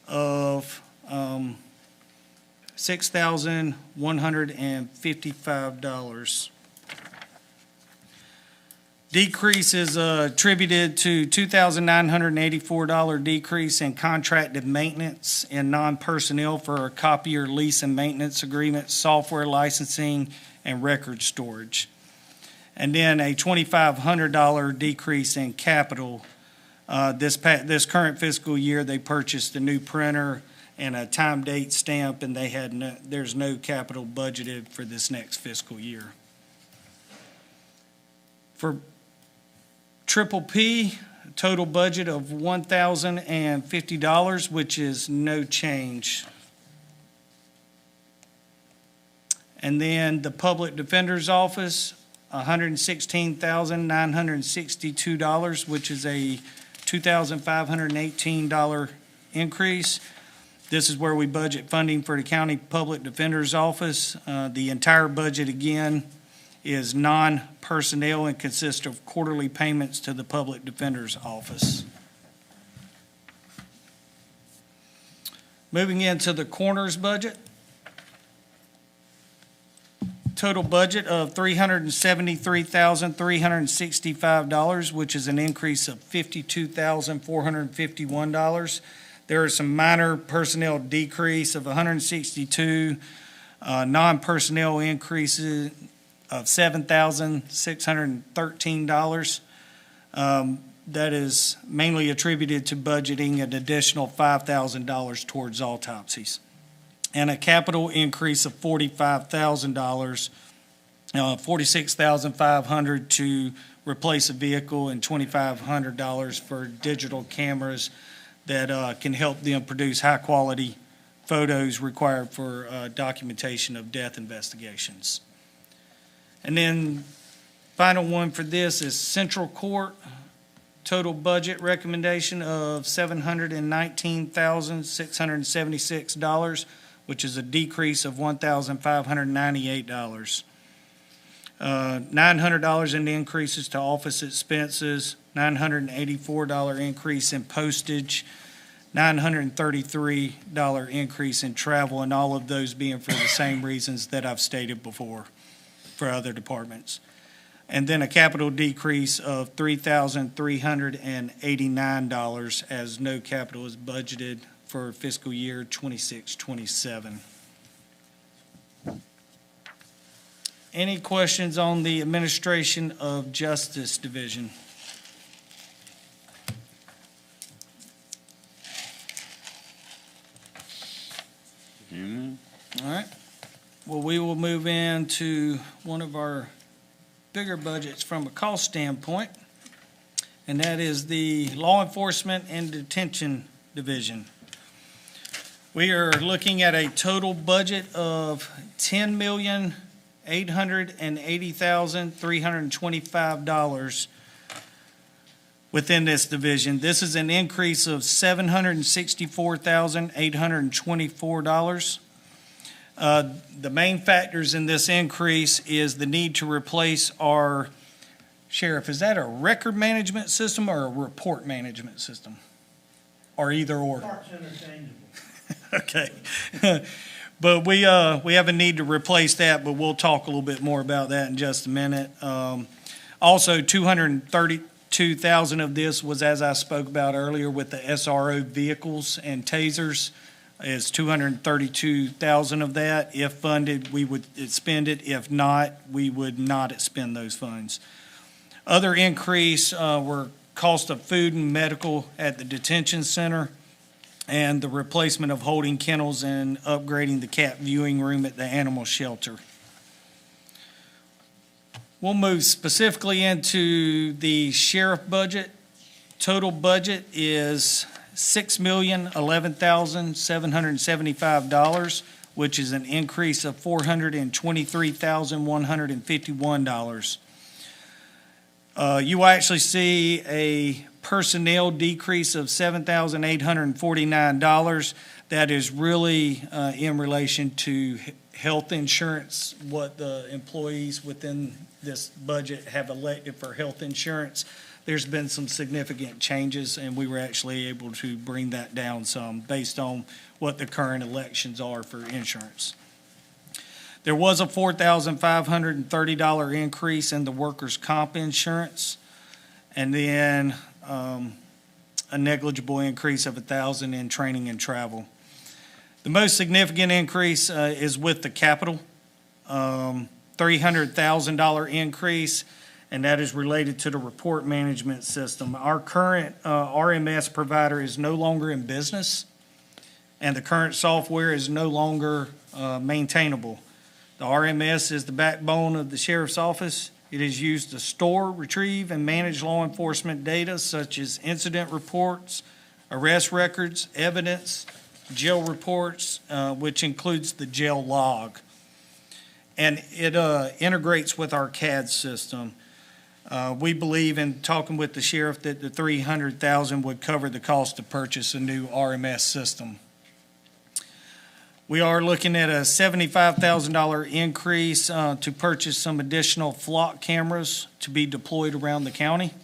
of $6,155. Decrease is attributed to $2,984 decrease in contracted maintenance and non-personnel for a copier lease and maintenance agreement, software licensing, and record storage. And then a $2,500 decrease in capital. This current fiscal year, they purchased a new printer and a time date stamp, and there's no capital budgeted for this next fiscal year. For Triple P, total budget of $1,050, which is no change. And then the Public Defender's Office, $116,962, which is a $2,518 increase. This is where we budget funding for the County Public Defender's Office. The entire budget, again, is non-personnel and consists of quarterly payments to the Public Defender's Office. Moving into the coroner's budget. Total budget of $373,365, which is an increase of $52,451. There are some minor personnel decrease of $162, non-personnel increases of $7,613. that is mainly attributed to budgeting an additional $5,000 towards autopsies, and a capital increase of $45,000, $46,500 to replace a vehicle, and $2,500 for digital cameras that can help them produce high-quality photos required for documentation of death investigations. And then final one for this is Central Court. Total budget recommendation of $719,676, which is a decrease of $1,598. $900 in increases to office expenses, $984 increase in postage, $933 increase in travel, and all of those being for the same reasons that I've stated before for other departments. And then a capital decrease of $3,389 as no capital is budgeted for fiscal year 26-27. Any questions on the Administration of Justice Division? All right. Well, we will move into one of our bigger budgets from a cost standpoint, and that is the Law Enforcement and Detention Division. We are looking at a total budget of $10,880,325 within this division. This is an increase of $764,824. The main factors in this increase is the need to replace our, Sheriff, is that a record management system or a report management system? Or either or? Parts interchangeable. Okay. But we have a need to replace that, but we'll talk a little bit more about that in just a minute. Also, $232,000 of this was, as I spoke about earlier, with the SRO vehicles and tasers. Is $232,000 of that. If funded, we would expend it. If not, we would not expend those funds. Other increase were cost of food and medical at the detention center, and the replacement of holding kennels and upgrading the cat viewing room at the animal shelter. We'll move specifically into the sheriff budget. Total budget is $6,011,775, which is an increase of $423,151. You will actually see a personnel decrease of $7,849. That is really in relation to health insurance, what the employees within this budget have elected for health insurance. There's been some significant changes, and we were actually able to bring that down some based on what the current elections are for insurance. There was a $4,530 increase in the workers' comp insurance, and then a negligible increase of $1,000 in training and travel. The most significant increase is with the capital, $300,000 increase, and that is related to the report management system. Our current RMS provider is no longer in business, and the current software is no longer maintainable. The RMS is the backbone of the sheriff's office. It is used to store, retrieve, and manage law enforcement data such as incident reports, arrest records, evidence, jail reports, which includes the jail log. And it integrates with our CAD system. We believe, in talking with the sheriff, that the $300,000 would cover the cost to purchase a new RMS system. We are looking at a $75,000 increase to purchase some additional flock cameras to be deployed around the county.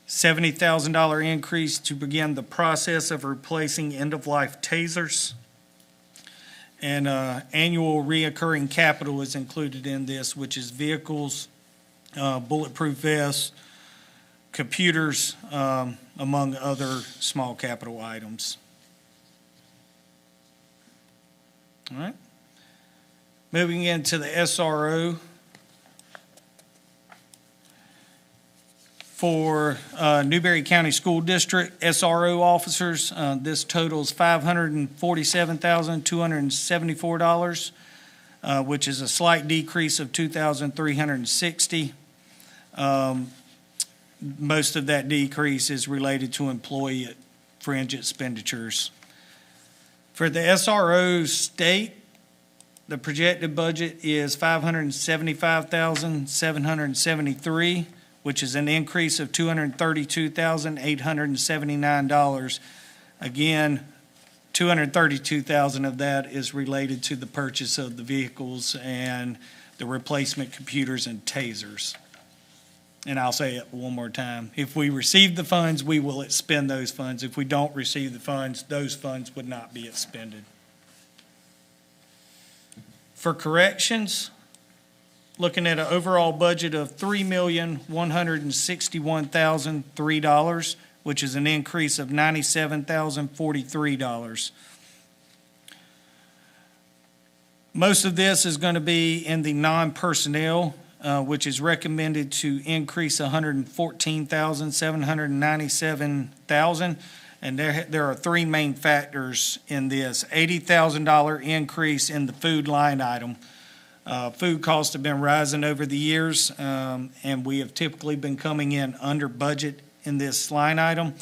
$70,000 increase to begin the process of replacing end-of-life tasers. And annual reoccurring capital is included in this, which is vehicles, bulletproof vests, computers, among other small capital items. All right. Moving into the SRO. For Newberry County School District SRO officers, this totals $547,274, which is a slight decrease of $2,360. Most of that decrease is related to employee fringe expenditures. For the SRO state, the projected budget is $575,773, which is an increase of $232,879. Again, $232,000 of that is related to the purchase of the vehicles and the replacement computers and tasers. And I'll say it one more time. If we receive the funds, we will expend those funds. If we don't receive the funds, those funds would not be expended. For corrections, looking at an overall budget of $3,161,003, which is an increase of $97,043. Most of this is going to be in the non-personnel, which is recommended to increase $114,797,000. And there are three main factors in this. $80,000 increase in the food line item. Food costs have been rising over the years, and we have typically been coming in under budget in this line item,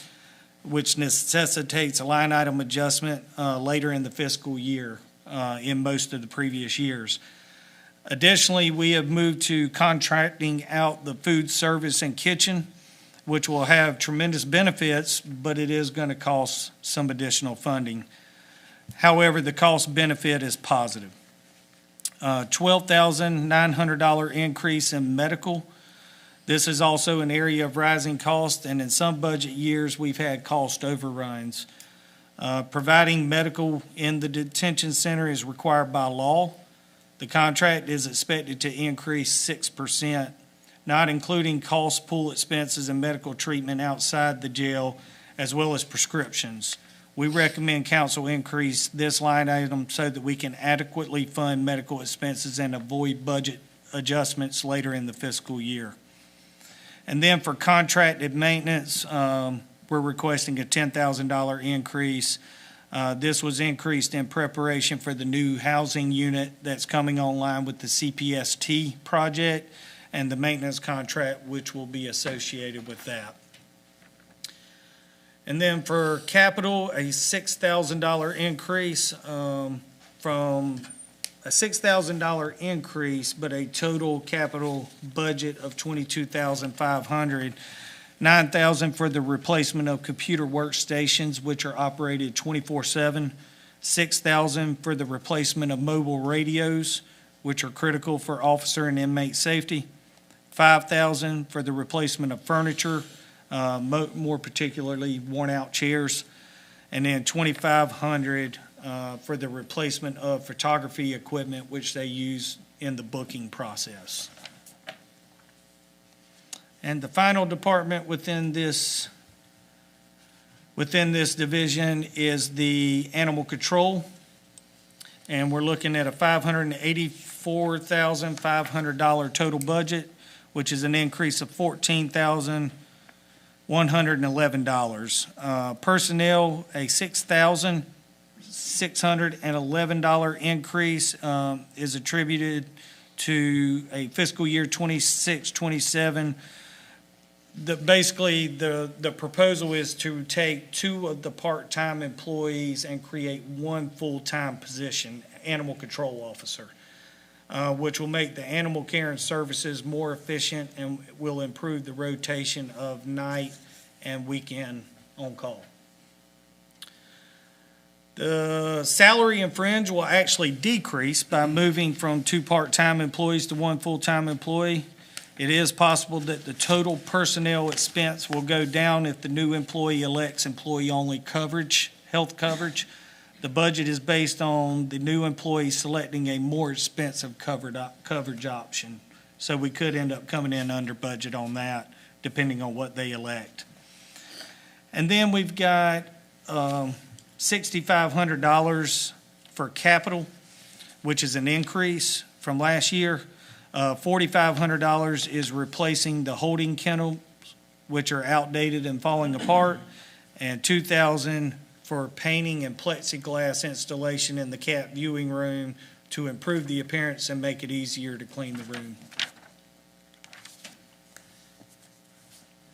which necessitates a line item adjustment later in the fiscal year in most of the previous years. Additionally, we have moved to contracting out the food service and kitchen, which will have tremendous benefits, but it is going to cost some additional funding. However, the cost benefit is positive. $12,900 increase in medical. This is also an area of rising cost, and in some budget years, we've had cost overruns. Providing medical in the detention center is required by law. The contract is expected to increase 6%, not including cost pool expenses and medical treatment outside the jail, as well as prescriptions. We recommend council increase this line item so that we can adequately fund medical expenses and avoid budget adjustments later in the fiscal year. And then for contracted maintenance, we're requesting a $10,000 increase. This was increased in preparation for the new housing unit that's coming online with the CPST project and the maintenance contract which will be associated with that. And then for capital, a $6,000 increase from a $6,000 increase, but a total capital budget of $22,500. $9,000 for the replacement of computer workstations, which are operated 24/7. $6,000 for the replacement of mobile radios, which are critical for officer and inmate safety. $5,000 for the replacement of furniture, more particularly worn-out chairs. And then $2,500 for the replacement of photography equipment, which they use in the booking process. And the final department within this division is the animal control. And we're looking at a $584,500 total budget, which is an increase of $14,111. Personnel, a $6,611 increase is attributed to a fiscal year 26-27. Basically, the proposal is to take two of the part-time employees and create one full-time position, animal control officer, which will make the animal care and services more efficient and will improve the rotation of night and weekend on-call. The salary and fringe will actually decrease by moving from two part-time employees to one full-time employee. It is possible that the total personnel expense will go down if the new employee elects employee-only coverage, health coverage. The budget is based on the new employee selecting a more expensive coverage option. So we could end up coming in under budget on that, depending on what they elect. And then we've got $6,500 for capital, which is an increase from last year. $4,500 is replacing the holding kennel which are outdated and falling apart, and $2,000 for painting and plexiglass installation in the cat viewing room to improve the appearance and make it easier to clean the room.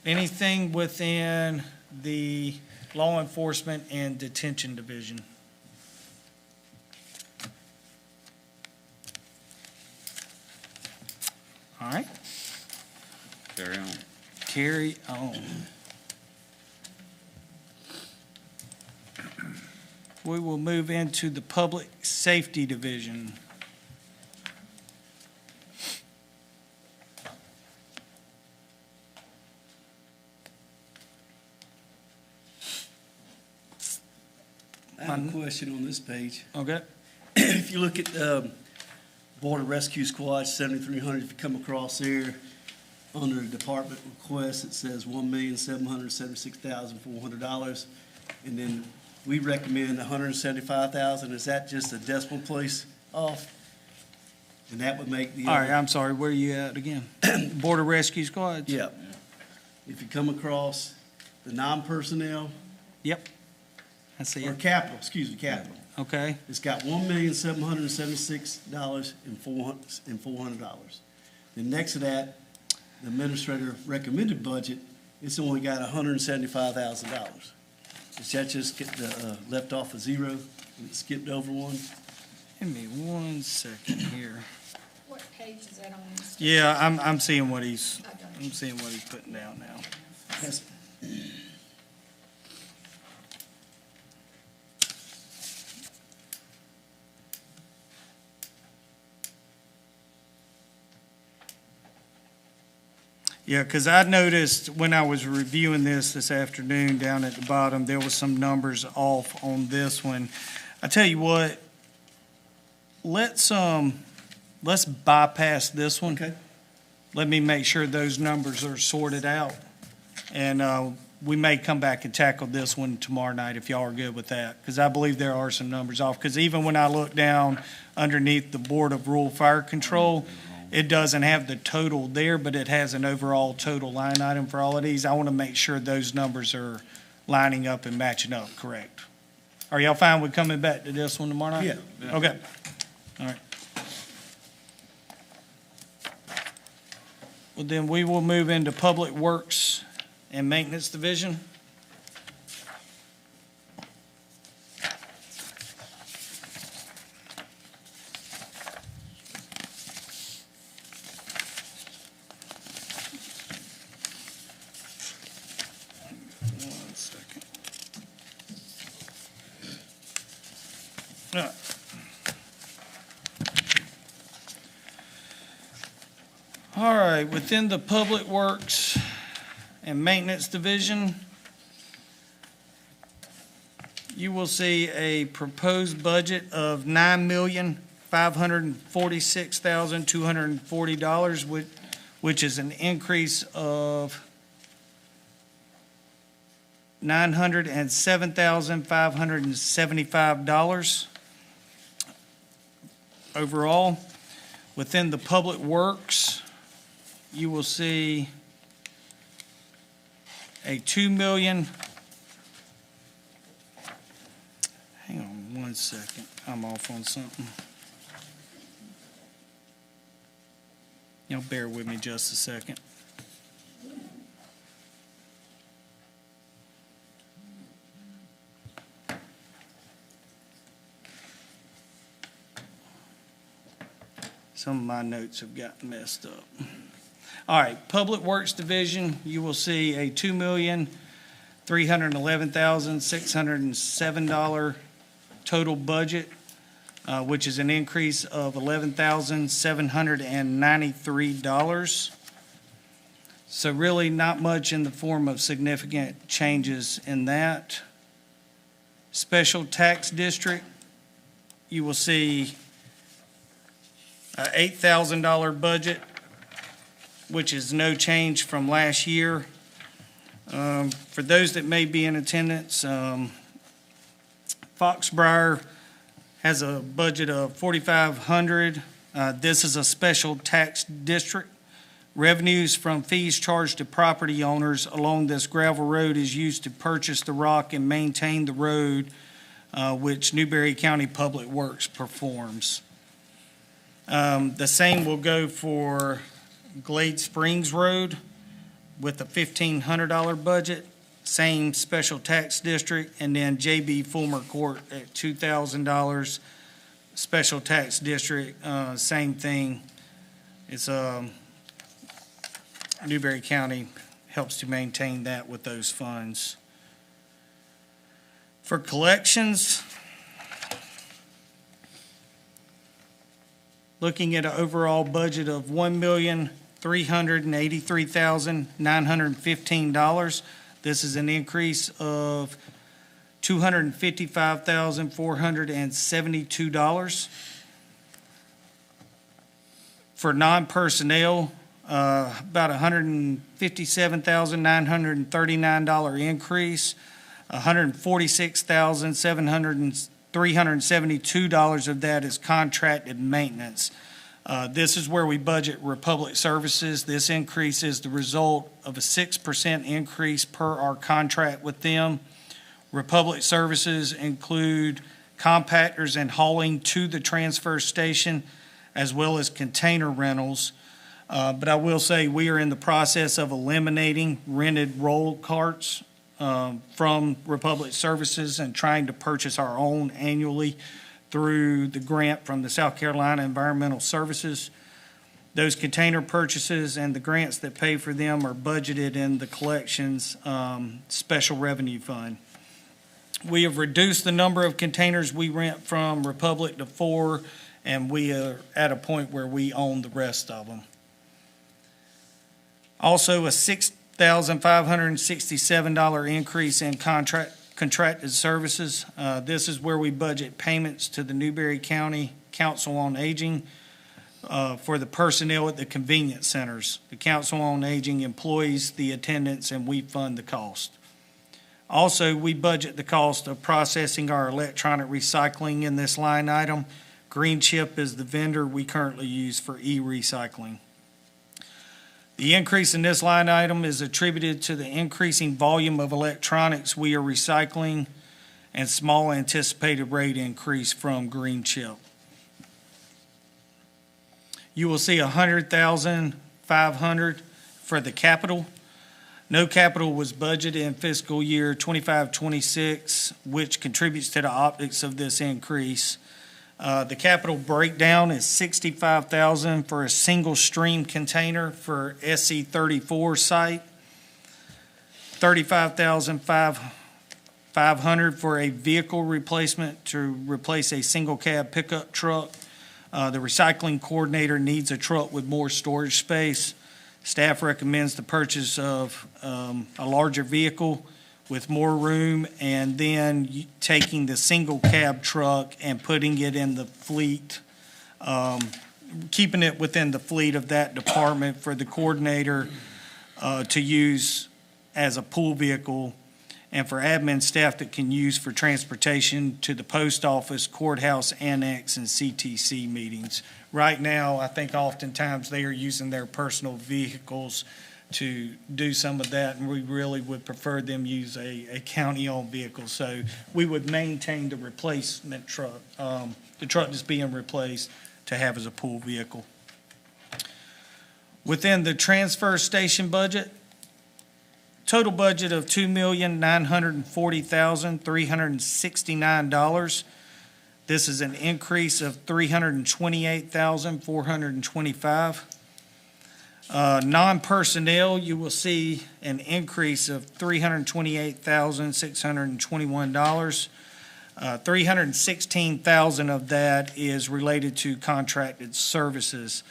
Anything within the law enforcement and detention division? All right, Carry on. carry on. We will move into the public safety division. I have a question on this page. Okay. If you look at Border Rescue Squad 7,300, if you come across there, under the department request, it says $1,776,400. And then we recommend $175,000. Is that just a decimal place off? And that would make the. All right, I'm sorry, where are you at again? Border Rescue Squads? Yeah. If you come across the non-personnel, Yep. I see or it. capital, excuse me, capital. Okay, It's got $1,776,400. Then next to that, the administrator recommended budget, it's only got $175,000. Does that just get left off a zero and it skipped over one? give me 1 second here. What page is that on? Yeah, I'm seeing what he's, I got I'm seeing what he's putting down now. That's- Yeah, because I noticed when I was reviewing this afternoon down at the bottom, there was some numbers off on this one. I tell you what, let's bypass this one. Okay. Let me make sure those numbers are sorted out. And we may come back and tackle this one tomorrow night if y'all are good with that. Because I believe there are some numbers off. Because even when I look down underneath the Board of Rural Fire Control, it doesn't have the total there, but it has an overall total line item for all of these. I want to make sure those numbers are lining up and matching up correct. Are y'all fine with coming back to this one tomorrow night? Yeah. Okay. All right. Well, then we will move into Public Works and Maintenance Division. One second. All right. All right, within the Public Works and Maintenance Division, you will see a proposed budget of $9,546,240, which is an increase of $907,575 overall. Within the Public Works, you will see a hang on 1 second, I'm off on something. Y'all bear with me just a second. Some of my notes have gotten messed up. All right, Public Works Division, you will see a $2,311,607 total budget, which is an increase of $11,793. So really not much in the form of significant changes in that. Special Tax District, you will see a $8,000 budget, which is no change from last year. For those that may be in attendance, Foxbriar has a budget of $4,500. This is a special tax district, Revenues from fees charged to property owners along this gravel road is used to purchase the rock and maintain the road, which Newberry County Public Works performs. The same will go for Glade Springs Road with a $1,500 budget, same special tax district, and then JB Fulmer Court at $2,000, special tax district, same thing. It's Newberry County helps to maintain that with those funds. For collections, looking at an overall budget of $1,383,915. This is an increase of $255,472. For non-personnel, about $157,939 increase, $146,372 of that is contracted maintenance. This is where we budget Republic Services. This increase is the result of a 6% increase per our contract with them. Republic Services include compactors and hauling to the transfer station, as well as container rentals. But I will say we are in the process of eliminating rented roll carts from Republic Services and trying to purchase our own annually through the grant from the South Carolina Environmental Services. Those container purchases and the grants that pay for them are budgeted in the collections special revenue fund. We have reduced the number of containers we rent from Republic to 4, and we are at a point where we own the rest of them. Also, a $6,567 increase in contracted services. This is where we budget payments to the Newberry County Council on Aging for the personnel at the convenience centers. The Council on Aging employs the attendants, and we fund the cost. Also, we budget the cost of processing our electronic recycling in this line item. Green Chip is the vendor we currently use for e-recycling. The increase in this line item is attributed to the increasing volume of electronics we are recycling and small anticipated rate increase from Green Chip. You will see $100,500 for the capital. No capital was budgeted in fiscal year 25-26, which contributes to the optics of this increase. The capital breakdown is $65,000 for a single stream container for SC34 site, $35,500 for a vehicle replacement to replace a single cab pickup truck. The recycling coordinator needs a truck with more storage space. Staff recommends the purchase of a larger vehicle with more room, and then taking the single cab truck and putting it in the fleet, keeping it within the fleet of that department for the coordinator to use as a pool vehicle, and for admin staff that can use for transportation to the post office, courthouse annex, and CTC meetings. Right now, I think oftentimes they are using their personal vehicles to do some of that, and we really would prefer them use a county-owned vehicle. So we would maintain the replacement truck, the truck that's being replaced, to have as a pool vehicle. Within the transfer station budget, total budget of $2,940,369. This is an increase of $328,425. Non-personnel, you will see an increase of $328,621. $316,000 of that is related to contracted services.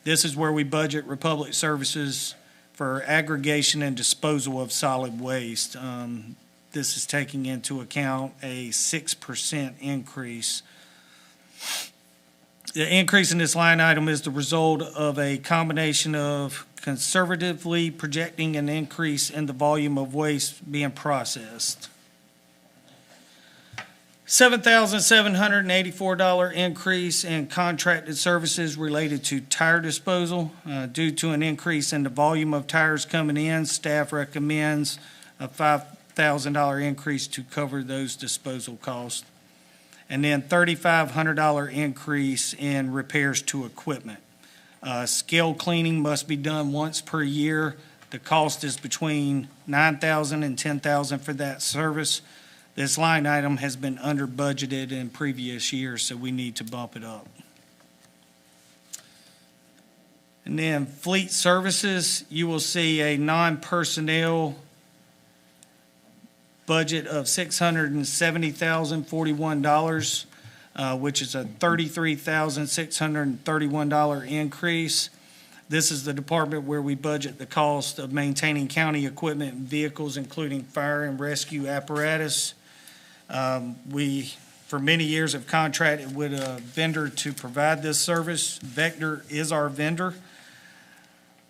This is where we budget Republic Services for aggregation and disposal of solid waste. This is taking into account a 6% increase. The increase in this line item is the result of a combination of conservatively projecting an increase in the volume of waste being processed. $7,784 increase in contracted services related to tire disposal. Due to an increase in the volume of tires coming in, staff recommends a $5,000 increase to cover those disposal costs. And then $3,500 increase in repairs to equipment. Scale cleaning must be done once per year. The cost is between $9,000 and $10,000 for that service. This line item has been under budgeted in previous years, so we need to bump it up. And then fleet services, you will see a non-personnel budget of $670,041, which is a $33,631 increase. This is the department where we budget the cost of maintaining county equipment and vehicles, including fire and rescue apparatus. We, for many years, have contracted with a vendor to provide this service. Vector is our vendor.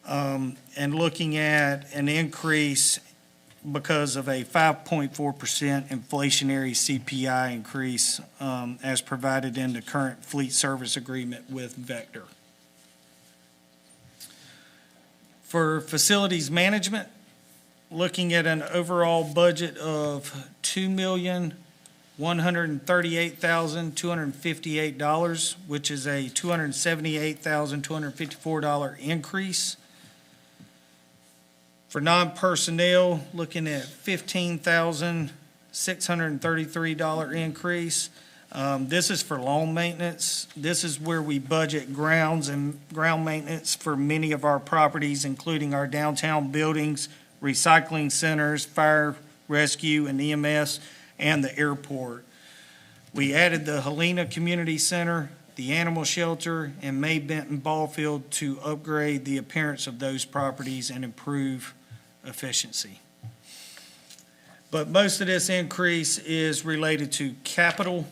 And looking at an increase because of a 5.4% inflationary CPI increase as provided in the current fleet service agreement with Vector. For facilities management, looking at an overall budget of $2,138,258, which is a $278,254 increase. For non-personnel, looking at $15,633 increase. This is for lawn maintenance. This is where we budget grounds and ground maintenance for many of our properties, including our downtown buildings, recycling centers, fire, rescue, and EMS, and the airport. We added the Helena Community Center, the animal shelter, and May Benton Ball Field to upgrade the appearance of those properties and improve efficiency. But most of this increase is related to capital.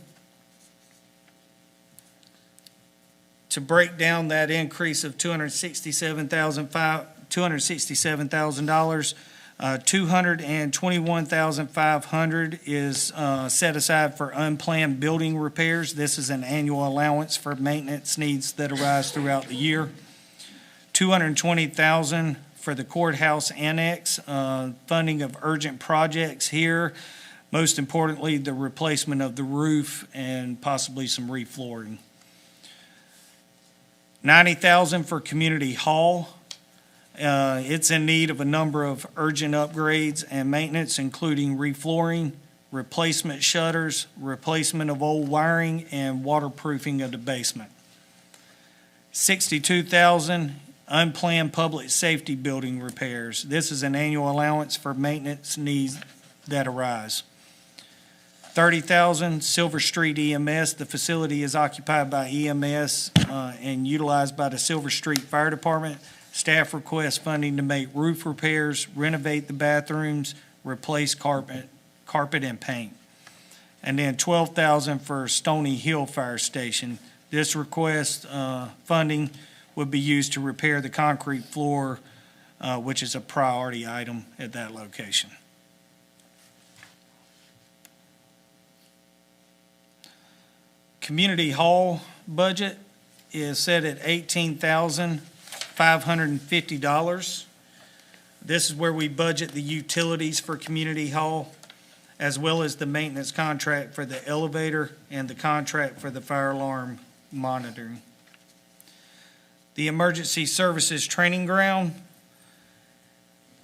To break down that increase of $267,000, $221,500 is set aside for unplanned building repairs. This is an annual allowance for maintenance needs that arise throughout the year. $220,000 for the courthouse annex, funding of urgent projects here. Most importantly, the replacement of the roof and possibly some reflooring. $90,000 for community hall. It's in need of a number of urgent upgrades and maintenance, including reflooring, replacement shutters, replacement of old wiring, and waterproofing of the basement. $62,000 unplanned public safety building repairs. This is an annual allowance for maintenance needs that arise. $30,000 Silver Street EMS. The facility is occupied by EMS and utilized by the Silver Street Fire Department. Staff requests funding to make roof repairs, renovate the bathrooms, replace carpet and paint. And then $12,000 for Stony Hill Fire Station. This request funding would be used to repair the concrete floor, which is a priority item at that location. Community hall budget is set at $18,550. This is where we budget the utilities for community hall, as well as the maintenance contract for the elevator and the contract for the fire alarm monitoring. The emergency services training ground,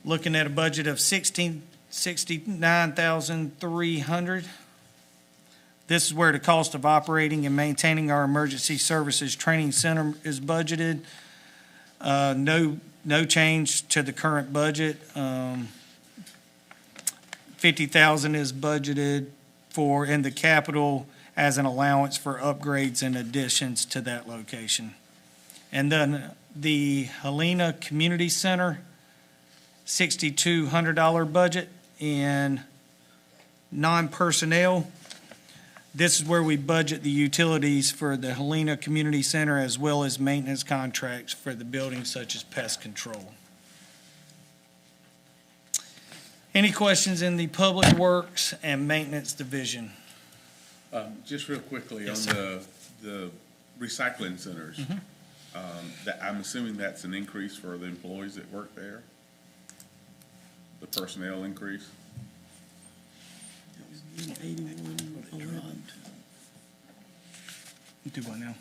looking at a budget of $69,300. This is where the cost of operating and maintaining our emergency services training center is budgeted. No change to the current budget. $50,000 is budgeted for in the capital as an allowance for upgrades and additions to that location. And then the Helena Community Center, $6,200 budget in non-personnel. This is where we budget the utilities for the Helena Community Center as well as maintenance contracts for the buildings such as pest control. Any questions in the Public Works and Maintenance Division? Just real quickly, Yes, on the recycling centers, that, I'm assuming that's an increase for the employees that work there? The personnel increase? Do what now?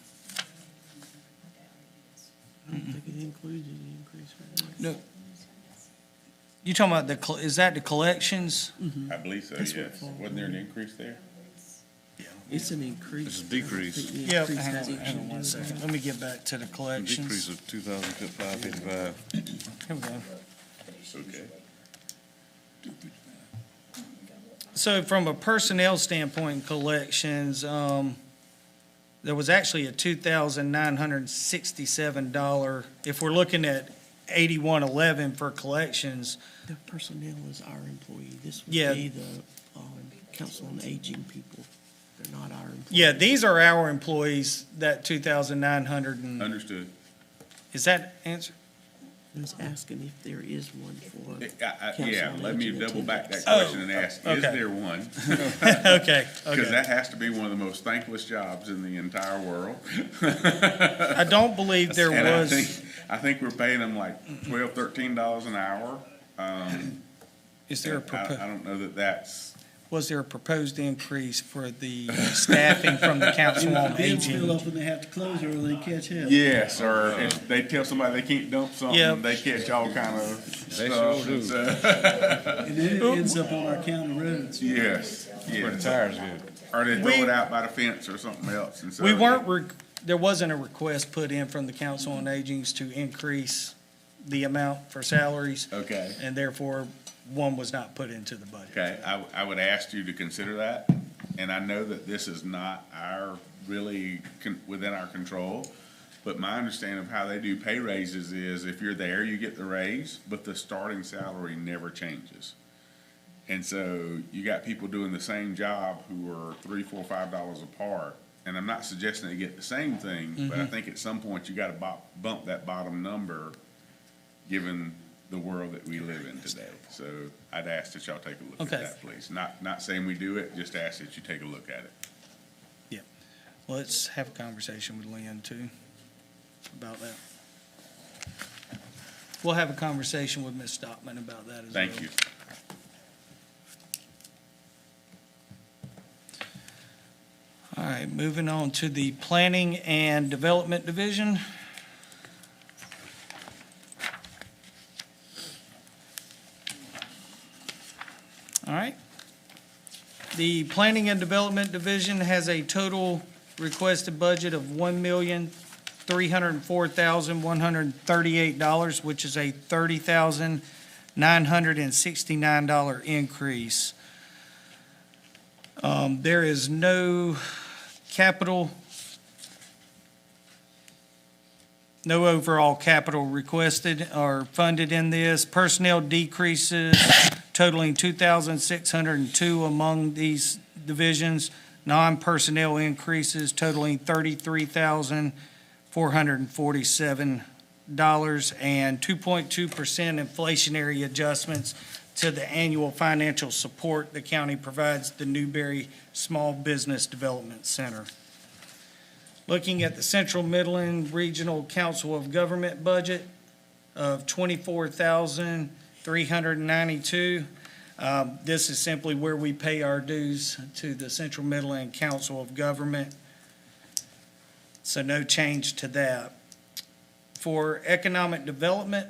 I don't think it includes any increase right No. You talking about is that the collections? I believe so, That's what yes. fall Wasn't there an increase there? It's an increase. It's a decrease. I don't think the Yeah, increase hang has on anything to do one with second. that. Let me get back to the Decrease collections. of 2,555. Here we go. Okay. So from a personnel standpoint, collections, there was actually a $2,967, if we're looking at 8111 for collections. The personnel is our employee. This would Yeah. be the council on aging people. They're not our employees. Yeah, these are our employees, that 2,900 and, Understood. is that answer? I was asking if there is one for. Yeah, on let me aging double back that Oh, question and ask, is okay. there one? Okay, Because okay. that has to be one of the most thankless jobs in the entire world. I don't believe there And was, I think we're paying them like $12, $13 an hour. is there a I don't know that that's, was there a proposed increase for the staffing from the Council on Bins fill Aging? up and they have to close early and catch hell. yes, or if they tell somebody they can't dump Yep. something, they catch all kind of They stuff. sure do. and so- And then it ends up on our county roads. Yes, Where the yes. tires good. Or they throw it out by the fence or something else, and so. We weren't, there wasn't a request put in from the Council on Agings to increase the amount for salaries, Okay. and therefore, one was not put into the budget. Okay, I would ask you to consider that, and I know that this is not within our control, but my understanding of how they do pay raises is if you're there, you get the raise, but the starting salary never changes. And so you got people doing the same job who are $3, $4, $5 apart, and I'm not suggesting they get the same thing, but I think at some point you gotta bump that bottom number, given the world that we live in today. So I'd ask that y'all take a look at Okay. that, please. Not saying we do it, just ask that you take a look at it. Let's have a conversation with Lynn too about that. We'll have a conversation with Ms. Stockman about that as well. Thank you. All right, moving on to the Planning and Development Division. All right. The Planning and Development Division has a total requested budget of $1,304,138, which is a $30,969 increase. There is no no overall capital requested or funded in this. Personnel decreases totaling 2,602 among these divisions. Non-personnel increases totaling $33,447, and 2.2% inflationary adjustments to the annual financial support the county provides the Newberry Small Business Development Center. Looking at the Central Midland Regional Council of Government budget of $24,392. This is simply where we pay our dues to the Central Midland Council of Government. So no change to that. For economic development,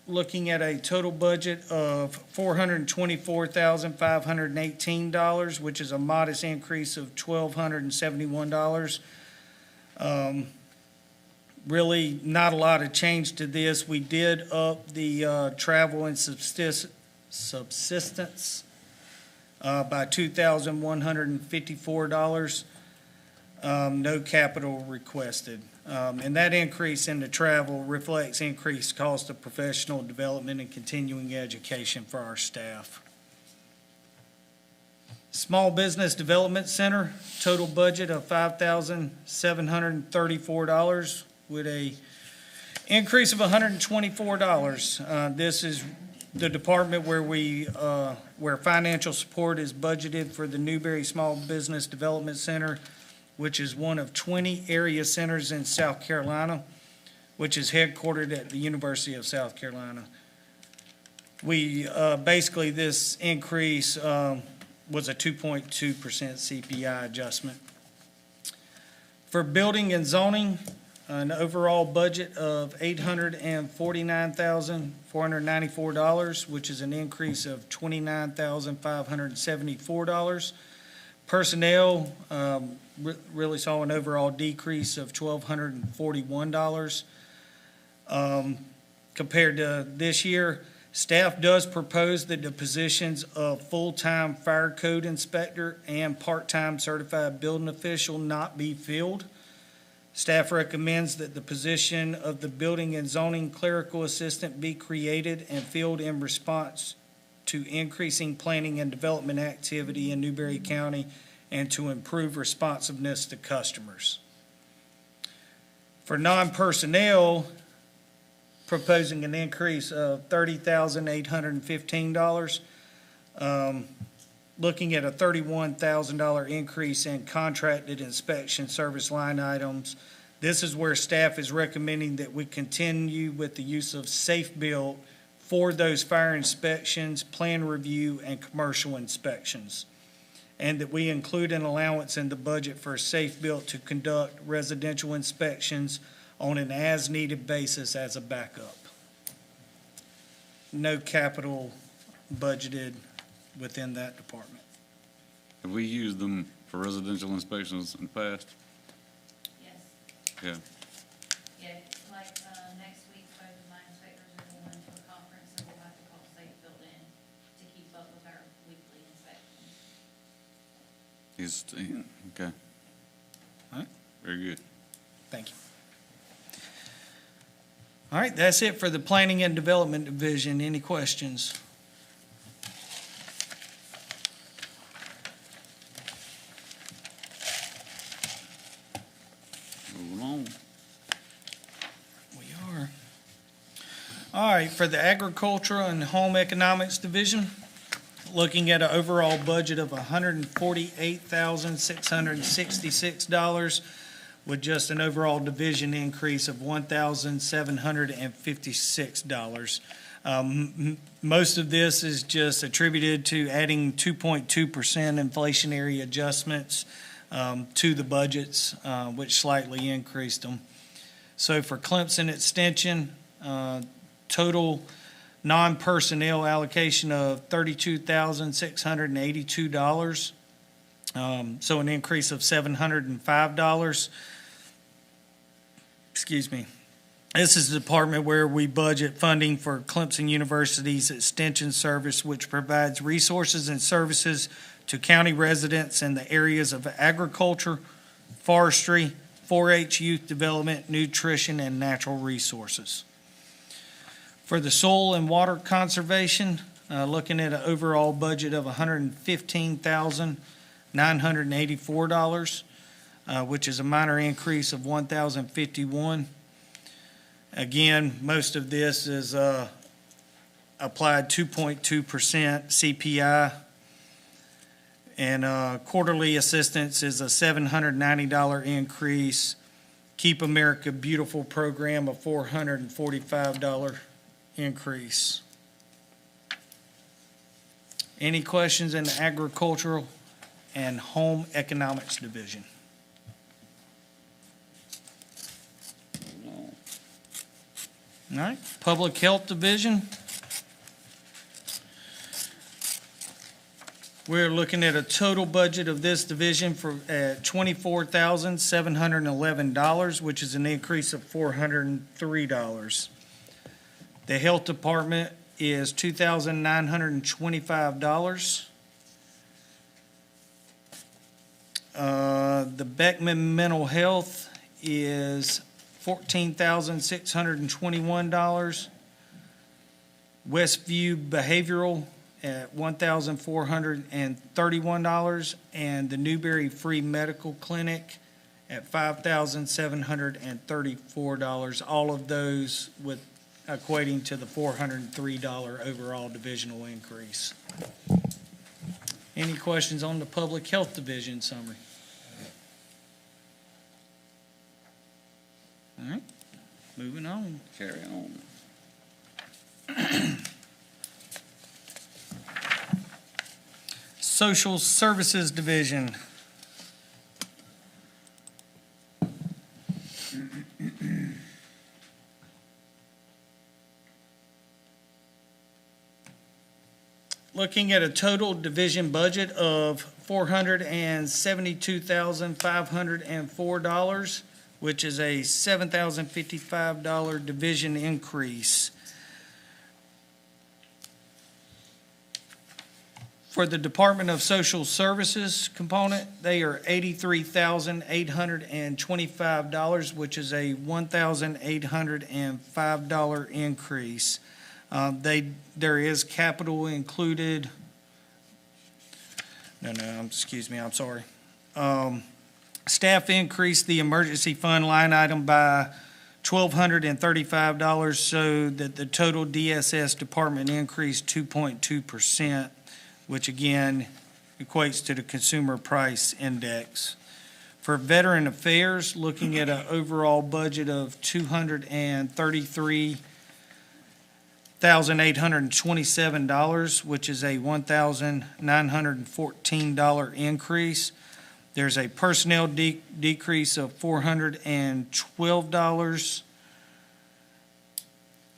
looking at a total budget of $424,518, which is a modest increase of $1,271. Really not a lot of change to this. We did up the travel and subsistence by $2,154. No capital requested. And that increase in the travel reflects increased cost of professional development and continuing education for our staff. Small Business Development Center, total budget of $5,734 with a increase of $124. This is the department where where financial support is budgeted for the Newberry Small Business Development Center, which is one of 20 area centers in South Carolina, which is headquartered at the University of South Carolina. We, basically, this increase was a 2.2% CPI adjustment. For building and zoning, an overall budget of $849,494, which is an increase of $29,574. Personnel really saw an overall decrease of $1,241 compared to this year. Staff does propose that the positions of full-time fire code inspector and part-time certified building official not be filled. Staff recommends that the position of the building and zoning clerical assistant be created and filled in response to increasing planning and development activity in Newberry County and to improve responsiveness to customers. For non-personnel, proposing an increase of $30,815, looking at a $31,000 increase in contracted inspection service line items. This is where staff is recommending that we continue with the use of Safe Built for those fire inspections, plan review, and commercial inspections, and that we include an allowance in the budget for Safe Built to conduct residential inspections on an as-needed basis as a backup. No capital budgeted within that department. Have we used them for residential inspections in the past? Yes. Yeah. Yeah, like, next week, both of my inspectors are going to a conference, so we'll have to call Safe Built in to keep up with our weekly inspections. Okay. All right. Very good. Thank you. All right, that's it for the Planning and Development Division. Any questions? Moving on. We are. All right, for the Agriculture and Home Economics Division, looking at an overall budget of $148,666 with just an overall division increase of $1,756. Most of this is just attributed to adding 2.2% inflationary adjustments to the budgets, which slightly increased them. So for Clemson Extension, total non-personnel allocation of $32,682. So an increase of $705. Excuse me. This is the department where we budget funding for Clemson University's Extension Service, which provides resources and services to county residents in the areas of agriculture, forestry, 4-H youth development, nutrition, and natural resources. For the Soil and Water Conservation, looking at an overall budget of $115,984, which is a minor increase of $1,051. Again, most of this is applied 2.2% CPI, and quarterly assistance is a $790 increase. Keep America Beautiful program, a $445 increase. Any questions in the Agricultural and Home Economics Division? All right, Public Health Division. We're looking at a total budget of this division for $24,711, which is an increase of $403. The Health Department is $2,925. The Beckman Mental Health is $14,621. Westview Behavioral at $1,431, and the Newberry Free Medical Clinic at $5,734. All of those with equating to the $403 overall divisional increase. Any questions on the Public Health Division summary? All right, moving on. Carry on. Social Services Division. Looking at a total division budget of $472,504, which is a $7,055 division increase. For the Department of Social Services component, they are $83,825, which is a $1,805 increase. There is capital included. Excuse me, I'm sorry. Staff increased the emergency fund line item by $1,235 so that the total DSS department increased 2.2%, which again equates to the consumer price index. For Veteran Affairs, looking at an overall budget of $233,827, which is a $1,914 increase. There's a personnel decrease of $412,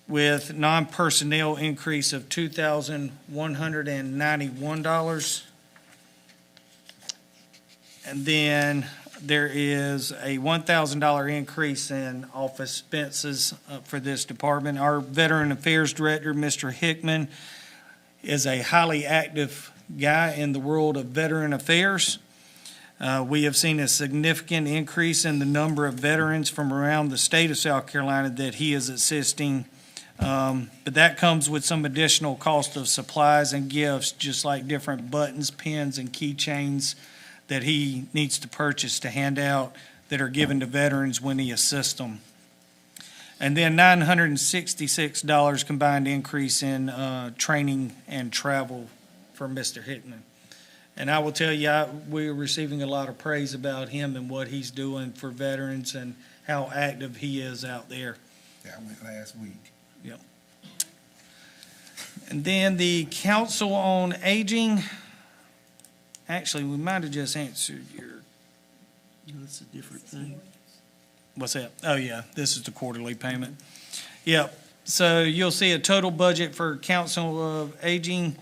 with non-personnel increase of $2,191. And then there is a $1,000 increase in office expenses for this department. Our Veteran Affairs Director, Mr. Hickman, is a highly active guy in the world of veteran affairs. We have seen a significant increase in the number of veterans from around the state of South Carolina that he is assisting. But that comes with some additional cost of supplies and gifts, just like different buttons, pins, and keychains that he needs to purchase to hand out that are given to veterans when he assists them. And then $966 combined increase in training and travel for Mr. Hickman. And I will tell you, we're receiving a lot of praise about him and what he's doing for veterans and how active he is out there. Yeah, I went last week. Yep. And then the Council on Aging, actually, we might have just answered your, That's a different thing. what's that? Oh, yeah, this is the quarterly payment. Yep. So you'll see a total budget for Council of Aging,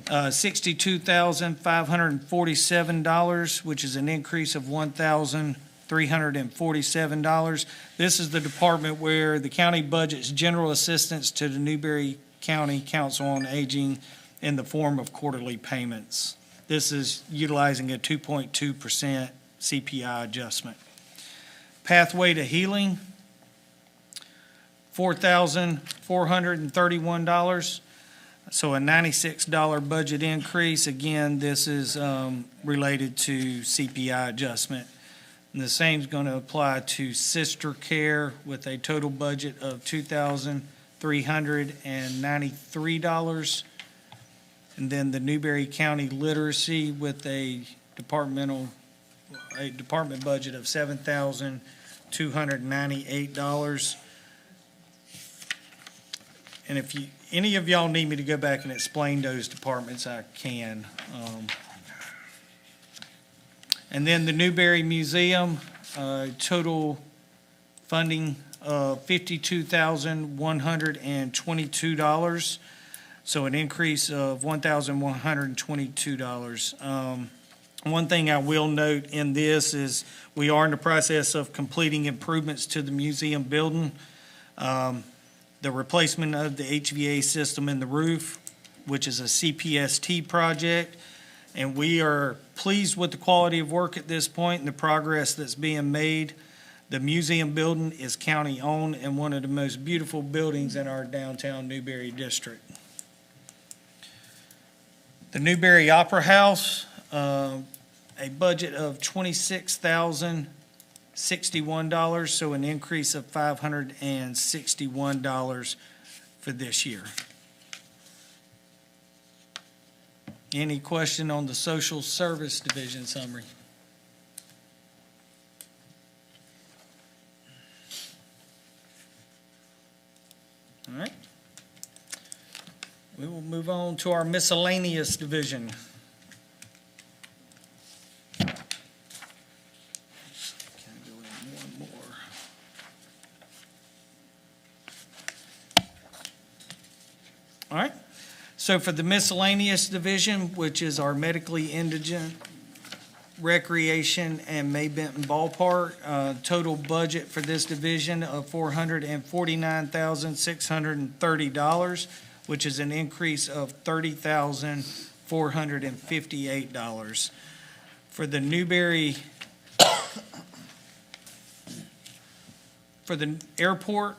$62,547, which is an increase of $1,347. This is the department where the county budgets general assistance to the Newberry County Council on Aging in the form of quarterly payments. This is utilizing a 2.2% CPI adjustment. Pathway to Healing, $4,431. So a $96 budget increase. Again, this is related to CPI adjustment. And the same is going to apply to Sister Care with a total budget of $2,393. And then the Newberry County Literacy with a department budget of $7,298. And if any of y'all need me to go back and explain those departments, I can. And then the Newberry Museum, total funding of $52,122. So an increase of $1,122. One thing I will note in this is we are in the process of completing improvements to the museum building. The replacement of the HVAC system in the roof, which is a CPST project. And we are pleased with the quality of work at this point and the progress that's being made. The museum building is county-owned and one of the most beautiful buildings in our downtown Newberry district. The Newberry Opera House, a budget of $26,000 $561, so an increase of $561 for this year. Any question on the social service division summary? All right. We will move on to our miscellaneous division. Can I go in one more? All right. So for the miscellaneous division, which is our medically indigent, recreation, and May Benton Ballpark, total budget for this division of $449,630, which is an increase of $30,458. For the Newberry, for the airport,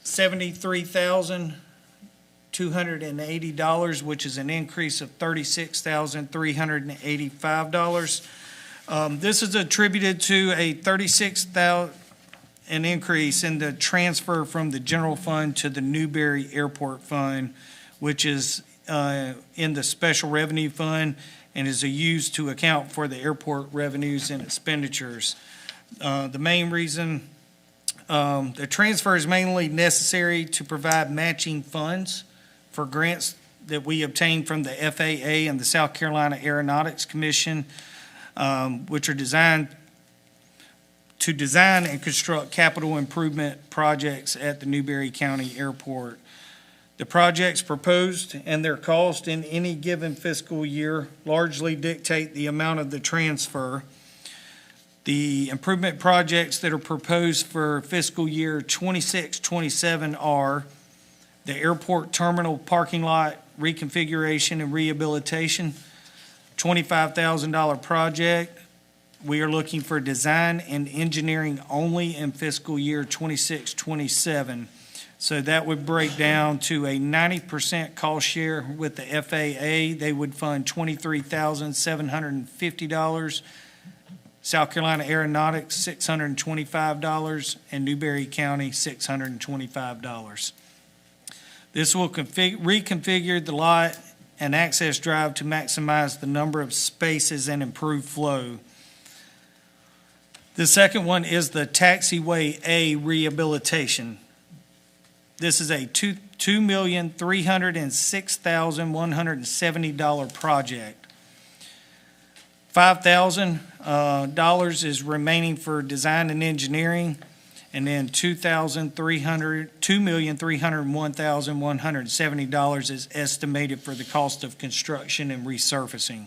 $73,280, which is an increase of $36,385. This is attributed to a $36,000 an increase in the transfer from the general fund to the Newberry Airport Fund, which is in the special revenue fund and is used to account for the airport revenues and expenditures. The main reason the transfer is mainly necessary to provide matching funds for grants that we obtain from the FAA and the South Carolina Aeronautics Commission, which are designed to design and construct capital improvement projects at the Newberry County Airport. The projects proposed and their cost in any given fiscal year largely dictate the amount of the transfer. The improvement projects that are proposed for fiscal year 26-27 are the airport terminal parking lot reconfiguration and rehabilitation, $25,000 project. We are looking for design and engineering only in fiscal year 26-27. So that would break down to a 90% cost share with the FAA. They would fund $23,750. South Carolina Aeronautics, $625, and Newberry County, $625. This will reconfigure the lot and access drive to maximize the number of spaces and improve flow. The second one is the taxiway A rehabilitation. This is a $2,306,170 project. $5,000 is remaining for design and engineering, and then $2,301,170 is estimated for the cost of construction and resurfacing.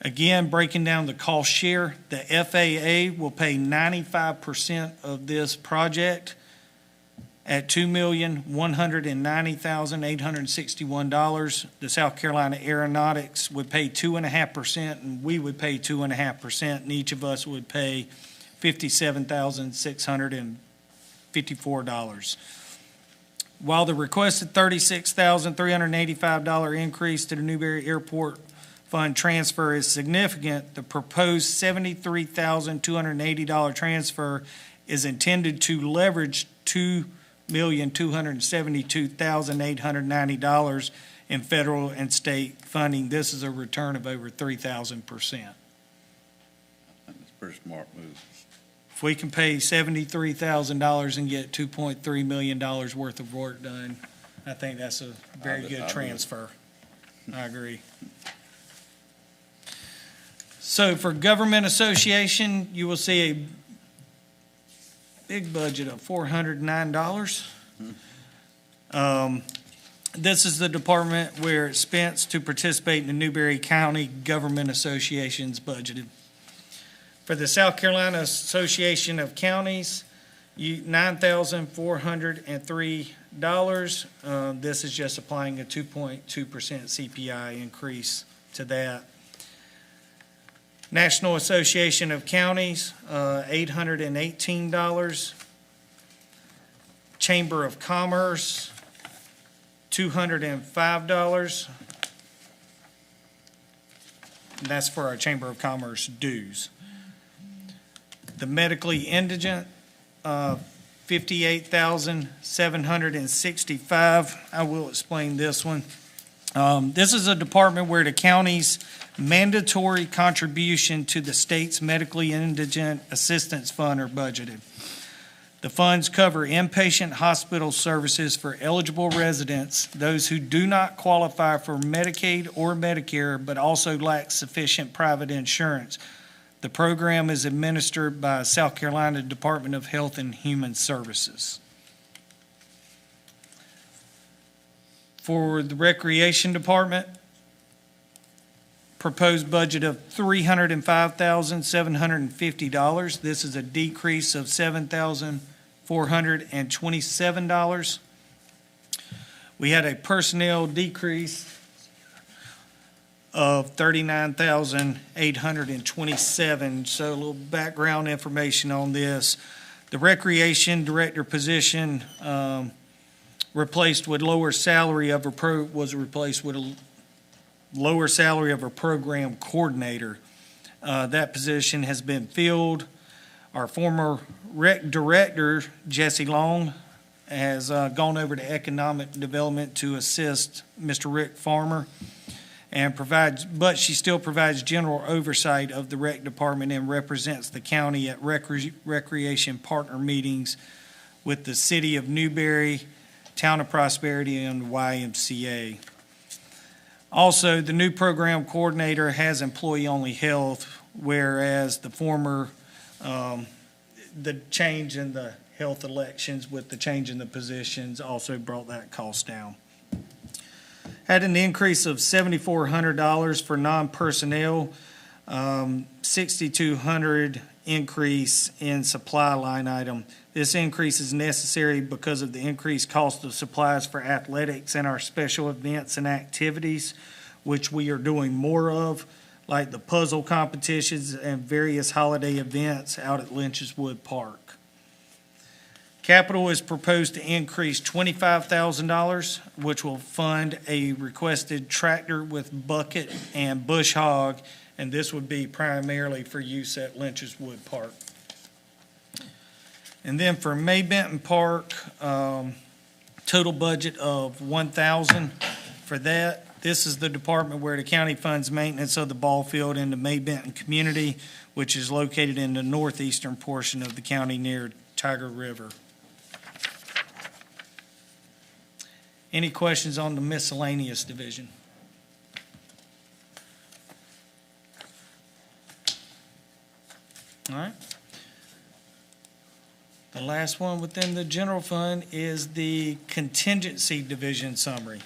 Again, breaking down the cost share, the FAA will pay 95% of this project at $2,190,861. The South Carolina Aeronautics would pay 2.5%, and we would pay 2.5%, and each of us would pay $57,654. While the requested $36,385 increase to the Newberry Airport Fund transfer is significant, the proposed $73,280 transfer is intended to leverage $2,272,890 in federal and state funding. This is a return of over 3,000%. That's a pretty smart move. If we can pay $73,000 and get $2.3 million worth of work done, I think that's a very good transfer. I agree. So for Government Association, you will see a big budget of $409. This is the department where it's spent to participate in the Newberry County Government Association's budgeted. For the South Carolina Association of Counties, $9,403. This is just applying a 2.2% CPI increase to that. National Association of Counties, $818. Chamber of Commerce, $205. and that's for our Chamber of Commerce dues. The medically indigent, 58,765. I will explain this one. This is a department where the county's mandatory contribution to the state's medically indigent assistance fund are budgeted. The funds cover inpatient hospital services for eligible residents, those who do not qualify for Medicaid or Medicare, but also lack sufficient private insurance. The program is administered by South Carolina Department of Health and Human Services. For the Recreation Department, proposed budget of $305,750. This is a decrease of $7,427. We had a personnel decrease of $39,827. So a little background information on this. The Recreation Director position replaced with lower salary of a lower salary of a program coordinator. That position has been filled. Our former rec director, Jesse Long, has gone over to economic development to assist Mr. Rick Farmer, but she still provides general oversight of the rec department and represents the county at recreation partner meetings with the city of Newberry, Town of Prosperity, and YMCA. Also, the new program coordinator has employee-only health, whereas the former, the change in the health elections with the change in the positions also brought that cost down. Had an increase of $7,400 for non-personnel, $6,200 increase in supply line item. This increase is necessary because of the increased cost of supplies for athletics and our special events and activities, which we are doing more of, like the puzzle competitions and various holiday events out at Lynch's Wood Park. Capital is proposed to increase $25,000, which will fund a requested tractor with bucket and bush hog, and this would be primarily for use at Lynch's Wood Park. And then for May Benton Park, total budget of $1,000 for that. This is the department where the county funds maintenance of the ball field in the May Benton community, which is located in the northeastern portion of the county near Tiger River. Any questions on the miscellaneous division? All right. The last one within the general fund is the contingency division summary.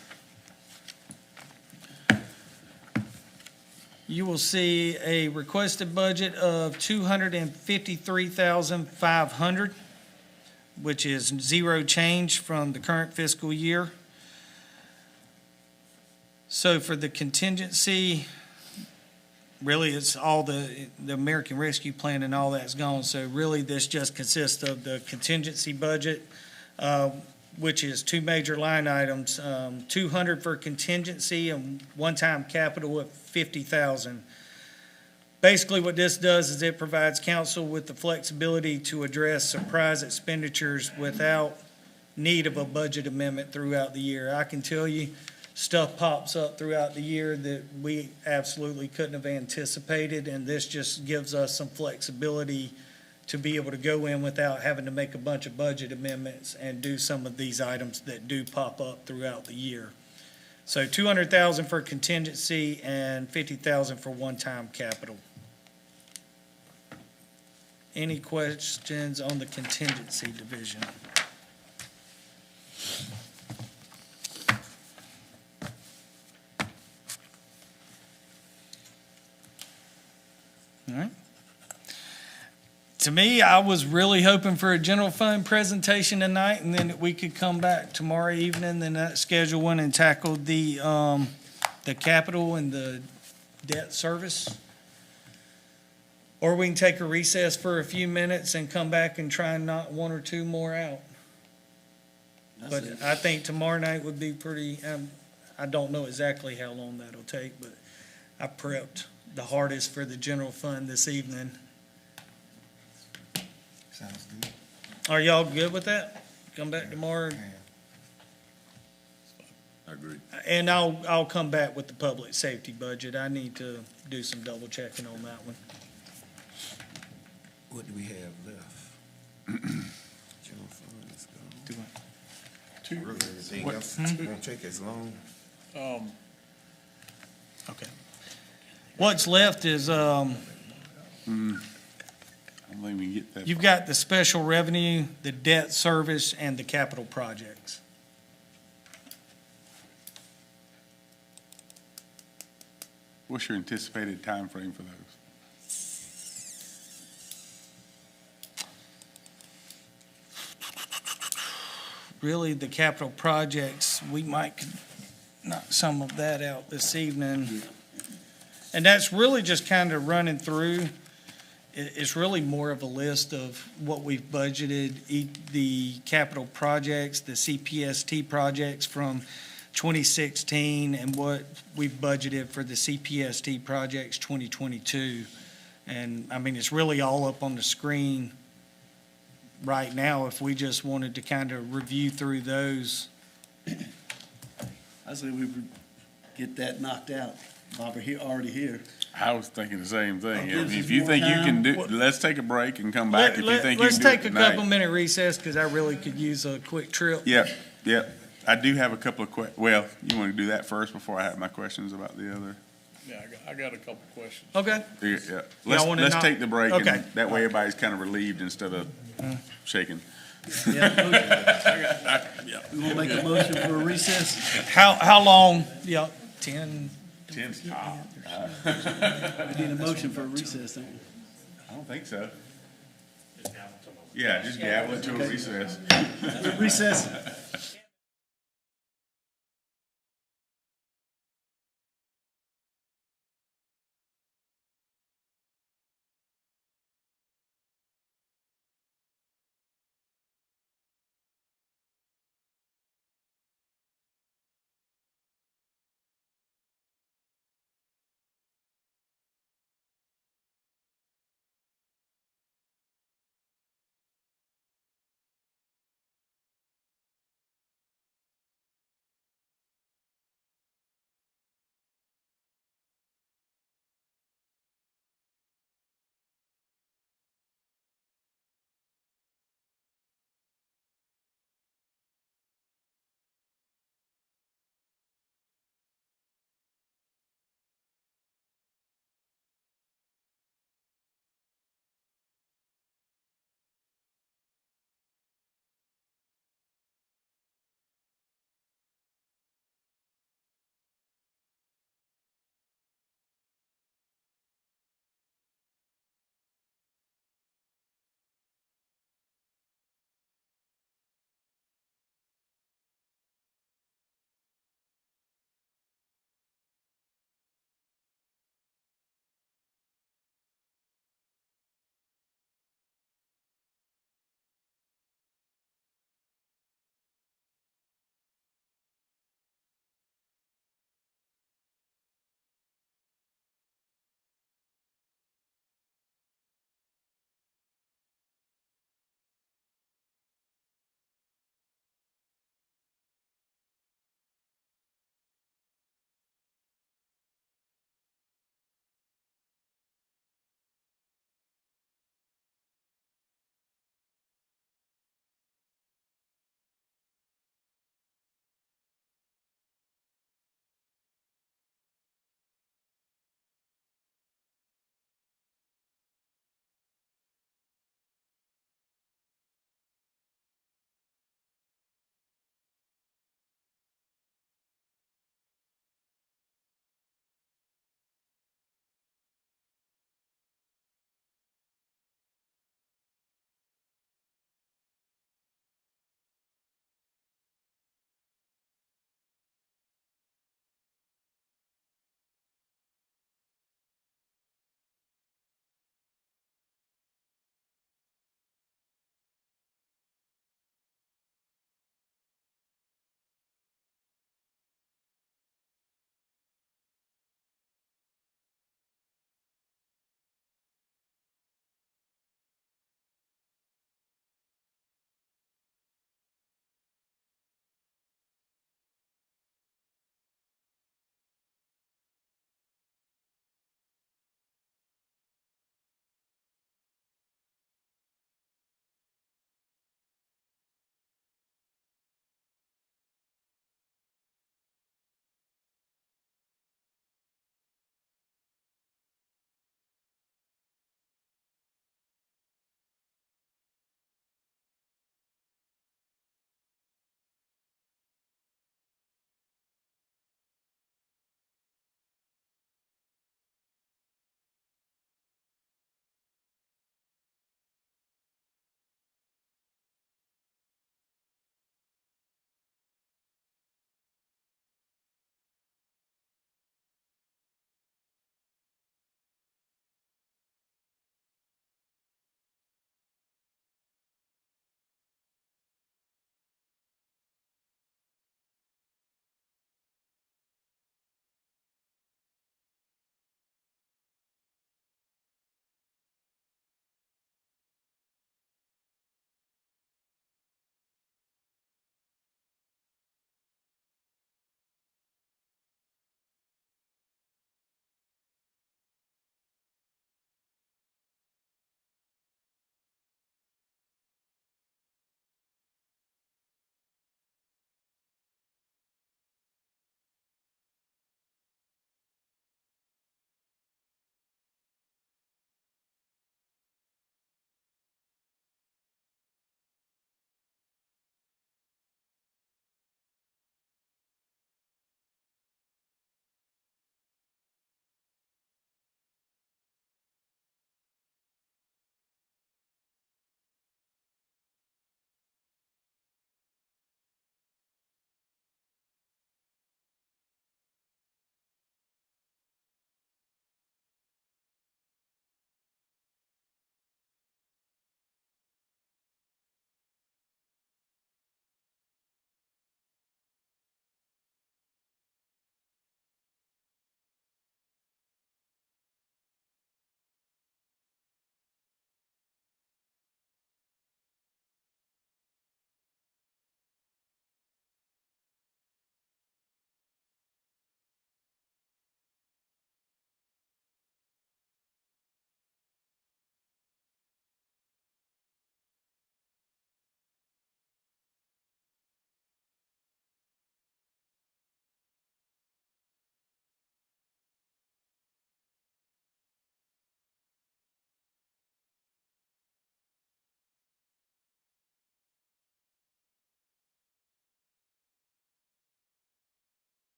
You will see a requested budget of $253,500, which is zero change from the current fiscal year. So for the contingency, really it's all the American Rescue Plan and all that's gone. So really this just consists of the contingency budget, which is two major line items, $200 for contingency and one-time capital of $50,000. Basically what this does is it provides council with the flexibility to address surprise expenditures without need of a budget amendment throughout the year. I can tell you, stuff pops up throughout the year that we absolutely couldn't have anticipated, and this just gives us some flexibility to be able to go in without having to make a bunch of budget amendments and do some of these items that do pop up throughout the year. So $200,000 for contingency and $50,000 for one-time capital. Any questions on the contingency division? All right. To me, I was really hoping for a general fund presentation tonight, and then we could come back tomorrow evening and schedule one and tackle the capital and the debt service. Or we can take a recess for a few minutes and come back and try and knock one or two more out. But I think tomorrow night would be pretty, I don't know exactly how long that'll take, but I prepped the hardest for the general fund this evening. Sounds good. Are y'all good with that? Come back tomorrow? I agree. And I'll come back with the public safety budget. I need to do some double checking on that one. What do we have left? General fund is gone. Really, everything else won't take as long. Okay. What's left is, I don't think we can get that. you've got the special revenue, the debt service, and the capital projects. What's your anticipated time frame for those? Really, the capital projects, we might could knock some of that out this evening. And that's really just kind of running through. It's really more of a list of what we've budgeted, the capital projects, the CPST projects from 2016, and what we've budgeted for the CPST projects 2022. And, I mean, it's really all up on the screen right now if we just wanted to kind of review through those. I say we would get that knocked out. Bob, we're already here. I was thinking the same thing. Gives us If you more think you can time. do, let's take a break and come back if you think you Let's can do it take a couple tonight. minute recess, because I really could use a quick trip. Yep, yep. I do have a couple of well, you want to do that first before I have my questions about the other? Yeah, I got a couple questions. Okay. Yeah. Let's, wanna let's not- take the break Okay. and that way everybody's kind of relieved instead of shaking. Yeah, we want to make a motion for a recess? How long? Yeah, 10? Tim's top. We need a motion for a recess, don't we? I don't think so. Yeah, just gavel it to a recess. Recess.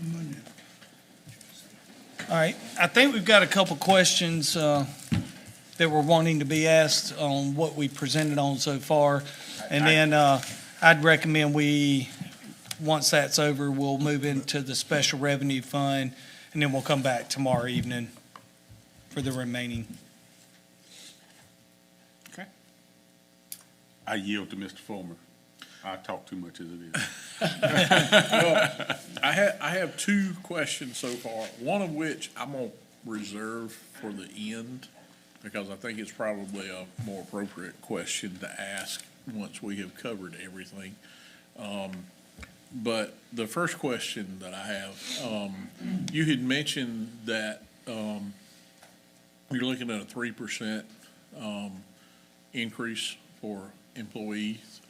Monday. All right, I think we've got a couple questions that we're wanting to be asked on what we presented on so far. And then I'd recommend once that's over, we'll move into the special revenue fund, and then we'll come back tomorrow evening for the remaining. I yield to Mr. Fulmer. I talk too much as it is. Well, I have two questions so far, one of which I'm gonna reserve for the end, because I think it's probably a more appropriate question to ask once we have covered everything. But the first question that I have, you had mentioned that, you're looking at a 3%, increase for employees.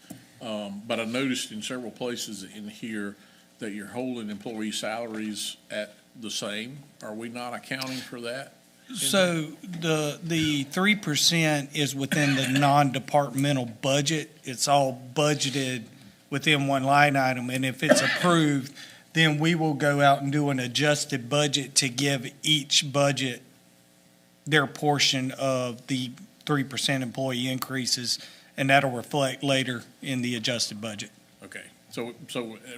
But I noticed in several places in here that you're holding employee salaries at the same. Are we not accounting for that? So the 3% is within the non-departmental budget. It's all budgeted within one line item, and if it's approved, then we will go out and do an adjusted budget to give each budget their portion of the 3% employee increases, and that'll reflect later in the adjusted budget. Okay, so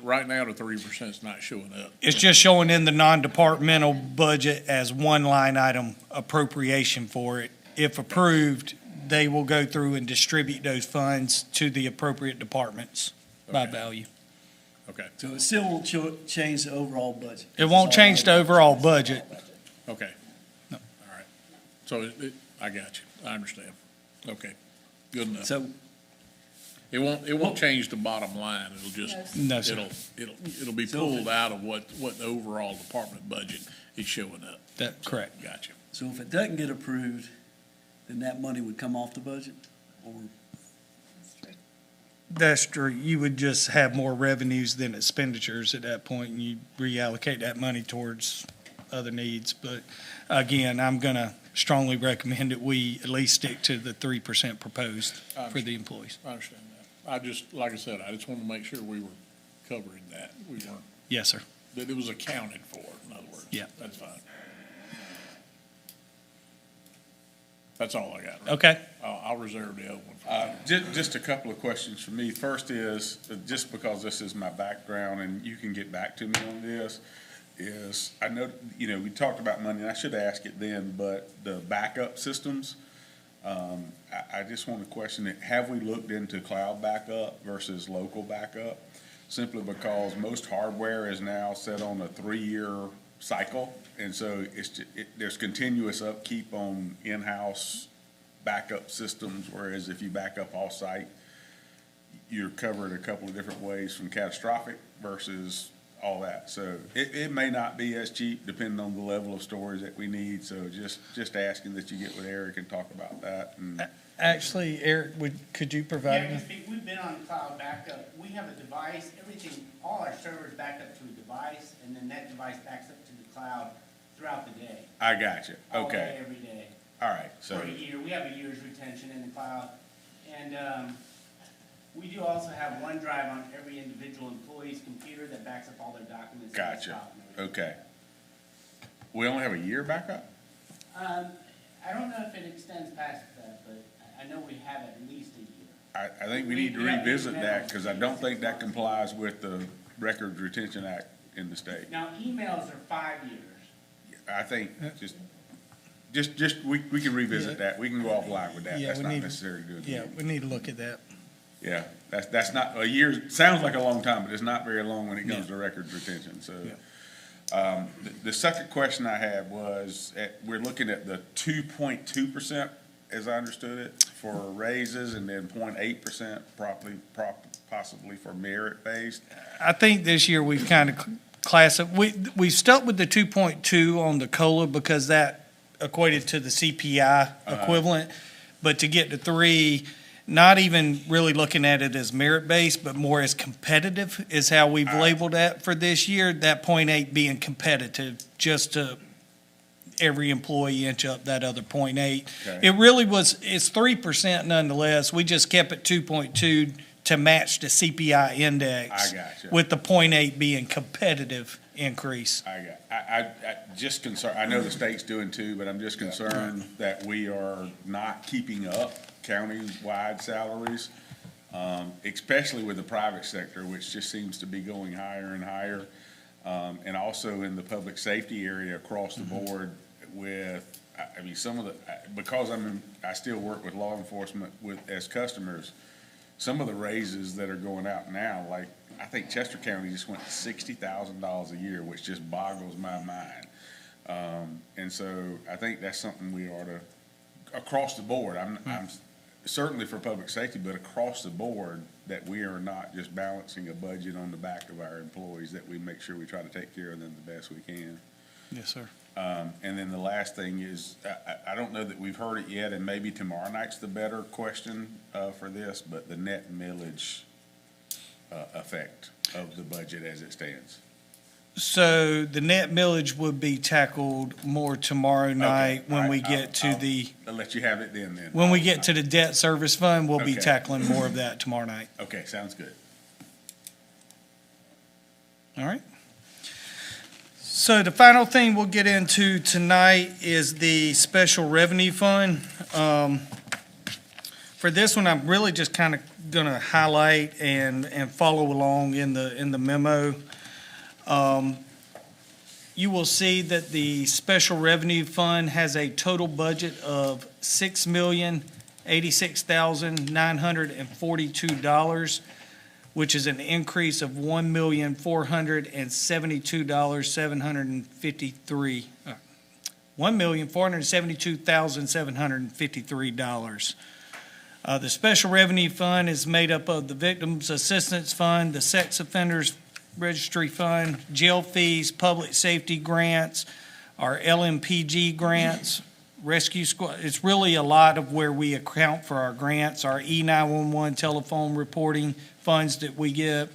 right now the 3% is not showing up. It's just showing in the non-departmental budget as one line item appropriation for it. If approved, they will go through and distribute those funds to the appropriate departments by Okay. value. Okay, So it still won't change the overall budget. It won't change the overall budget. okay. No. All right. So I got you. I understand. Okay, good enough. So It won't change the bottom line. It'll just, No, sir. it'll be pulled out of what the overall department budget is showing up. That's correct. Gotcha. So if it doesn't get approved, then that money would come off the budget? Or, That's true. You would just have more revenues than expenditures at that point, and you reallocate that money towards other needs. But again, I'm going to strongly recommend that we at least stick to the 3% proposed for the employees. I understand that. Like I said, I just wanted to make sure we were covering that. We weren't, Yes, sir. that it was accounted for, in other words. Yeah. That's fine. That's all I got. Right? Okay. I'll reserve the other one for Just a couple of questions for me. First is, just because this is my background and you can get back to me on this, is I know, we talked about money, and I should ask it then, but the backup systems, I just want to question it. Have we looked into cloud backup versus local backup? Simply because most hardware is now set on a 3-year cycle, and so there's continuous upkeep on in-house backup systems, whereas if you back up off-site, you're covered a couple of different ways from catastrophic versus all that. So it may not be as cheap depending on the level of storage that we need, so just asking that you get with Eric and talk about that. And Actually, Eric, could you provide Yeah, me? we've been on cloud backup. We have a device, everything, all our servers back up to a device, and then that device backs up to the cloud throughout the day. I got you. All day, Okay. every day. All right. So For a year. We have a year's retention in the cloud. And we do also have OneDrive on every individual employee's computer that backs up all their documents. and Gotcha. desktop and everything. Okay. We only have a year backup? I don't know if it extends past that, but I know we have at least a year. I think we need to revisit that because I don't think that complies with the Records Retention Act in the state. Now, emails are 5 years. I think we can revisit that. We can go offline with that. Yeah, That's we not need- necessary to do it. Yeah, we need to look at that. Yeah, that's not, a year, sounds like a long time, but it's not very long when it comes to records retention, so. The second question I had was, we're looking at the 2.2%, as I understood it, for raises, and then 0.8% possibly for merit-based. I think this year we've kind of we've stuck with the 2.2 on the COLA because that equated to the CPI equivalent. But to get to 3, not even really looking at it as merit-based, but more as competitive is how we've labeled that for this year. That 0.8 being competitive, just to every employee inch up that other 0.8. Okay. It really it's 3% nonetheless. We just kept it 2.2 to match the CPI index. I gotcha. With the 0.8 being competitive increase. I just concerned, I know the state's doing too, but I'm just concerned that we are not keeping up county-wide salaries, especially with the private sector, which just seems to be going higher and higher. And also in the public safety area across the board with, I mean, some of the, because I still work with law enforcement as customers, some of the raises that are going out now, like, I think Chester County just went to $60,000 a year, which just boggles my mind. And so I think that's something we ought to, across the board, I'm certainly for public safety, but across the board, that we are not just balancing a budget on the back of our employees, that we make sure we try to take care of them the best we can. Yes, sir. And then the last thing is, I don't know that we've heard it yet, and maybe tomorrow night's the better question for this, but the net millage effect of the budget as it stands. So the net millage would be tackled more tomorrow night when we get to I'll let you have it then. when we get to the debt service fund, we'll be Okay. tackling more of that tomorrow night. Okay, sounds good. All right. So the final thing we'll get into tonight is the special revenue fund. For this one, I'm really just kind of going to highlight and follow along in the memo. You will see that the special revenue fund has a total budget of $6,086,942, which is an increase of $1,472,753. $1,472,753. The special revenue fund is made up of the Victims Assistance Fund, the Sex Offenders Registry Fund, jail fees, public safety grants, our LMPG grants, rescue squad. It's really a lot of where we account for our grants, our E911 telephone reporting funds that we get.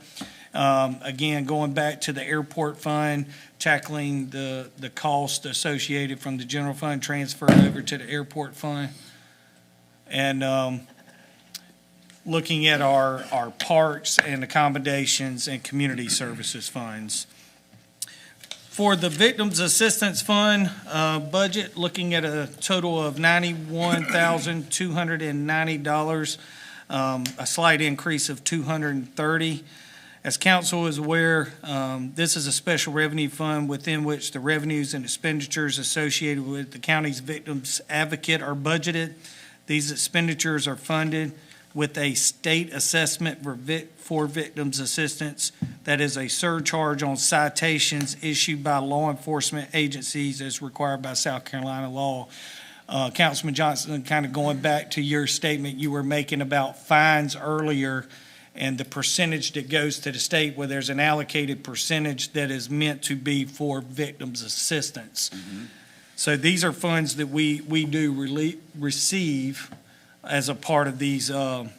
Again, going back to the airport fund, tackling the cost associated from the general fund transferred over to the airport fund. And looking at our parks and accommodations and community services funds. For the Victims Assistance Fund budget, looking at a total of $91,290, a slight increase of $230. As council is aware, this is a special revenue fund within which the revenues and expenditures associated with the county's victims advocate are budgeted. These expenditures are funded with a state assessment for victims assistance that is a surcharge on citations issued by law enforcement agencies as required by South Carolina law. Councilman Johnson, kind of going back to your statement you were making about fines earlier and the percentage that goes to the state, where there's an allocated percentage that is meant to be for victims assistance. Mm-hmm. So these are funds that we do receive as a part of these, the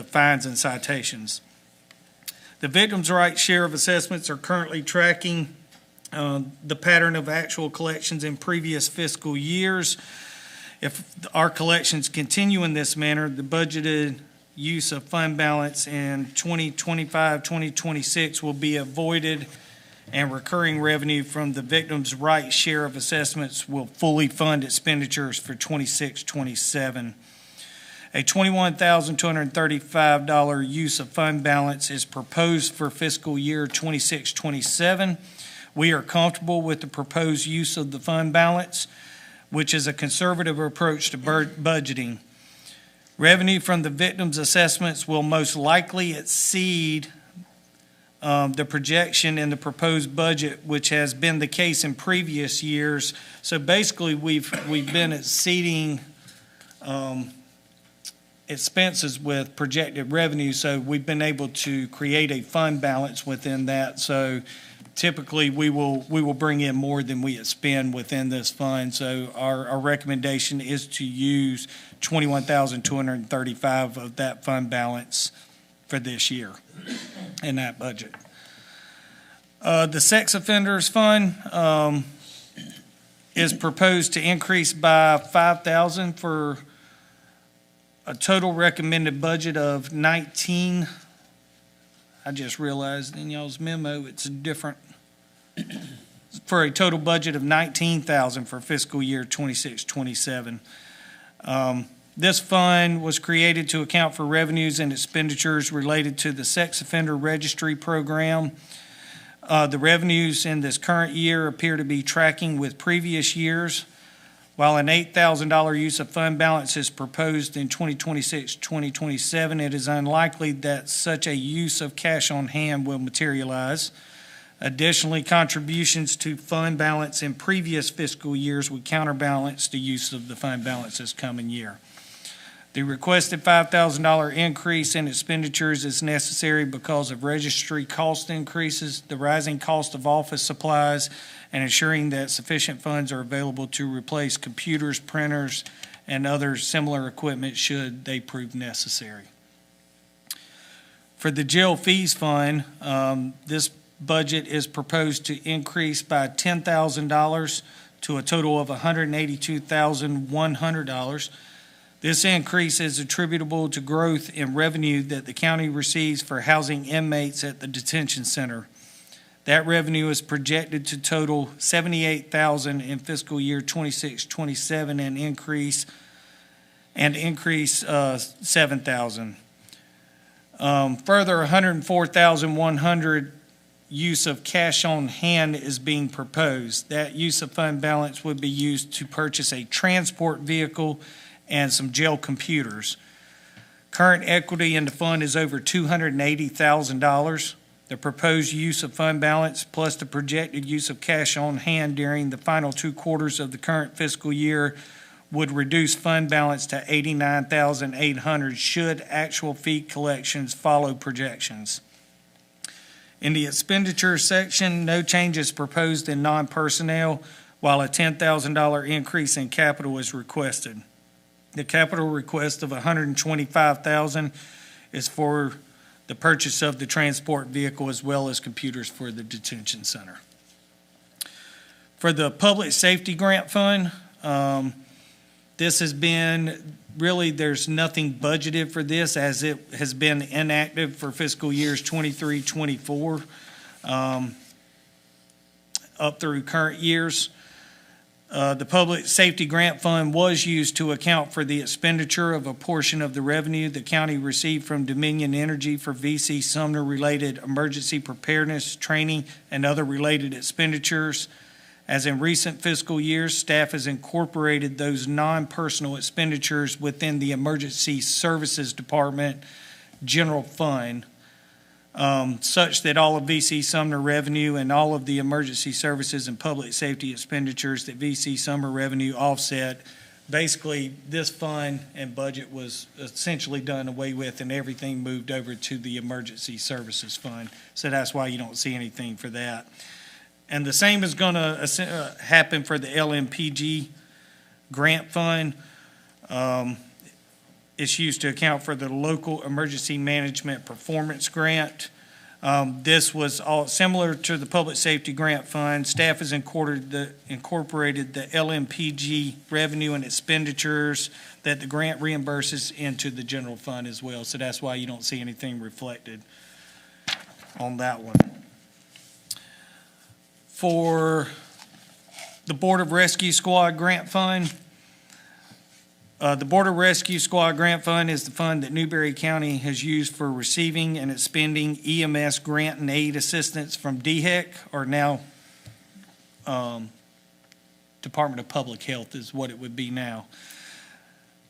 fines and citations. The victims' rights share of assessments are currently tracking the pattern of actual collections in previous fiscal years. If our collections continue in this manner, the budgeted use of fund balance in 2025, 2026 will be avoided, and recurring revenue from the victims' rights share of assessments will fully fund expenditures for 26, 27. A $21,235 use of fund balance is proposed for fiscal year 26-27. We are comfortable with the proposed use of the fund balance, which is a conservative approach to budgeting. Revenue from the victims' assessments will most likely exceed the projection in the proposed budget, which has been the case in previous years. So basically, we've been exceeding expenses with projected revenue, so we've been able to create a fund balance within that. So typically, we will bring in more than we expend within this fund. So our recommendation is to use $21,235 of that fund balance for this year in that budget. The Sex Offenders Fund is proposed to increase by $5,000 for a total recommended budget of 19. I just realized in y'all's memo it's different. for a total budget of $19,000 for fiscal year 26-27. This fund was created to account for revenues and expenditures related to the Sex Offender Registry Program. The revenues in this current year appear to be tracking with previous years. While an $8,000 use of fund balance is proposed in 2026-2027, it is unlikely that such a use of cash on hand will materialize. Additionally, contributions to fund balance in previous fiscal years would counterbalance the use of the fund balance this coming year. The requested $5,000 increase in expenditures is necessary because of registry cost increases, the rising cost of office supplies, and ensuring that sufficient funds are available to replace computers, printers, and other similar equipment should they prove necessary. For the jail fees fund, this budget is proposed to increase by $10,000 to a total of $182,100. This increase is attributable to growth in revenue that the county receives for housing inmates at the detention center. That revenue is projected to total $78,000 in fiscal year 26-27 and increase $7,000. Further, $104,100 use of cash on hand is being proposed. That use of fund balance would be used to purchase a transport vehicle and some jail computers. Current equity in the fund is over $280,000. The proposed use of fund balance plus the projected use of cash on hand during the final 2 quarters of the current fiscal year would reduce fund balance to $89,800 should actual fee collections follow projections. In the expenditure section, no changes proposed in non-personnel, while a $10,000 increase in capital is requested. The capital request of $125,000 is for the purchase of the transport vehicle as well as computers for the detention center. For the public safety grant fund, this has been, really there's nothing budgeted for this as it has been inactive for fiscal years 23-24 up through current years. The Public Safety Grant Fund was used to account for the expenditure of a portion of the revenue the county received from Dominion Energy for VC Sumner-related emergency preparedness, training, and other related expenditures. As in recent fiscal years, staff has incorporated those non-personal expenditures within the Emergency Services Department General Fund, such that all of VC Sumner revenue and all of the emergency services and public safety expenditures that VC Sumner revenue offset, basically this fund and budget was essentially done away with and everything moved over to the Emergency Services Fund. So that's why you don't see anything for that. And the same is going to happen for the LMPG grant fund. It's used to account for the local emergency management performance grant. This was all similar to the public safety grant fund. Staff has incorporated the LMPG revenue and expenditures that the grant reimburses into the general fund as well. So that's why you don't see anything reflected on that one. For the Board of Rescue Squad Grant Fund, the Board of Rescue Squad Grant Fund is the fund that Newberry County has used for receiving and expending EMS grant and aid assistance from DHEC, or now Department of Public Health is what it would be now.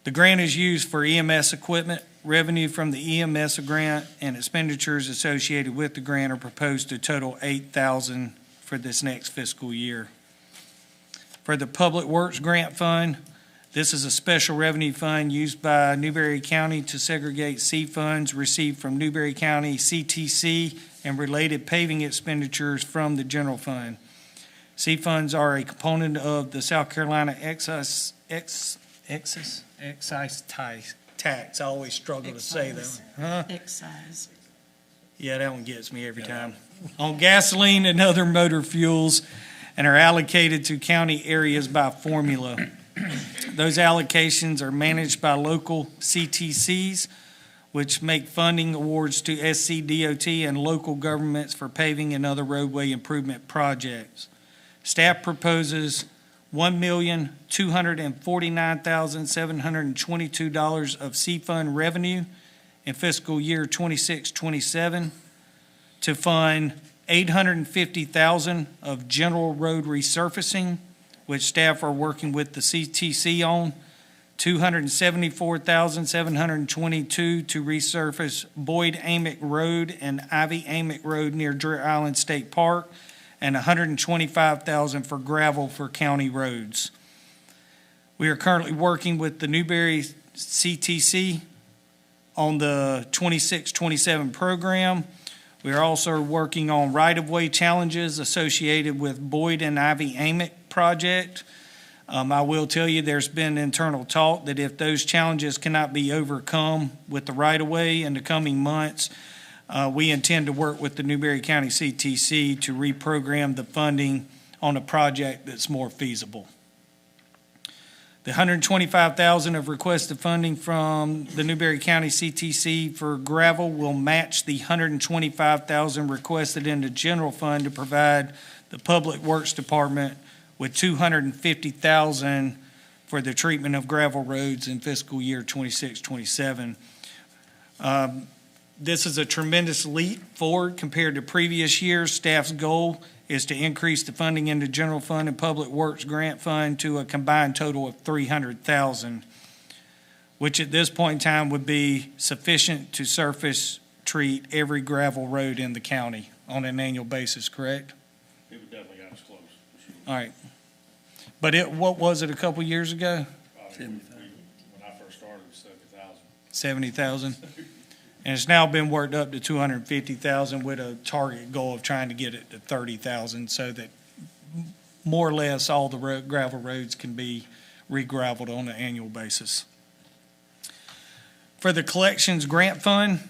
The grant is used for EMS equipment. Revenue from the EMS grant and expenditures associated with the grant are proposed to total $8,000 for this next fiscal year. For the Public Works Grant Fund, this is a special revenue fund used by Newberry County to segregate C funds received from Newberry County CTC and related paving expenditures from the general fund. C funds are a component of the South Carolina excise tax. I always struggle to say that. Huh? Excise. Yeah, that one gets me every time. On gasoline and other motor fuels, and are allocated to county areas by formula. Those allocations are managed by local CTCs, which make funding awards to SCDOT and local governments for paving and other roadway improvement projects. Staff proposes $1,249,722 of C-Fund revenue in fiscal year 26-27 to fund $850,000 of general road resurfacing, which staff are working with the CTC on, $274,722 to resurface Boyd Amick Road and Ivy Amick Road near Drew Island State Park, and $125,000 for gravel for county roads. We are currently working with the Newberry CTC on the 26-27 program. We are also working on right-of-way challenges associated with Boyd and Ivy Amick project. I will tell you there's been internal talk that if those challenges cannot be overcome with the right-of-way in the coming months, we intend to work with the Newberry County CTC to reprogram the funding on a project that's more feasible. The $125,000 of requested funding from the Newberry County CTC for gravel will match the $125,000 requested in the general fund to provide the Public Works Department with $250,000 for the treatment of gravel roads in fiscal year 26-27. This is a tremendous leap forward compared to previous years. Staff's goal is to increase the funding in the general fund and public works grant fund to a combined total of $300,000, which at this point in time would be sufficient to surface treat every gravel road in the county on an annual basis, correct? It would definitely got us close, for sure. All right. But what was it a couple years ago? When I first started, it was 70,000. And it's now been worked up to 250,000 with a target goal of trying to get it to 30,000 so that more or less all the gravel roads can be re-graveled on an annual basis. For the collections grant fund,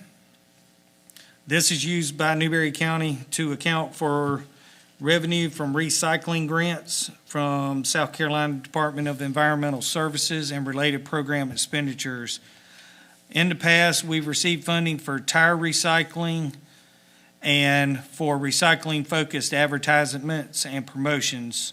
this is used by Newberry County to account for revenue from recycling grants from South Carolina Department of Environmental Services and related program expenditures. In the past, we've received funding for tire recycling and for recycling-focused advertisements and promotions.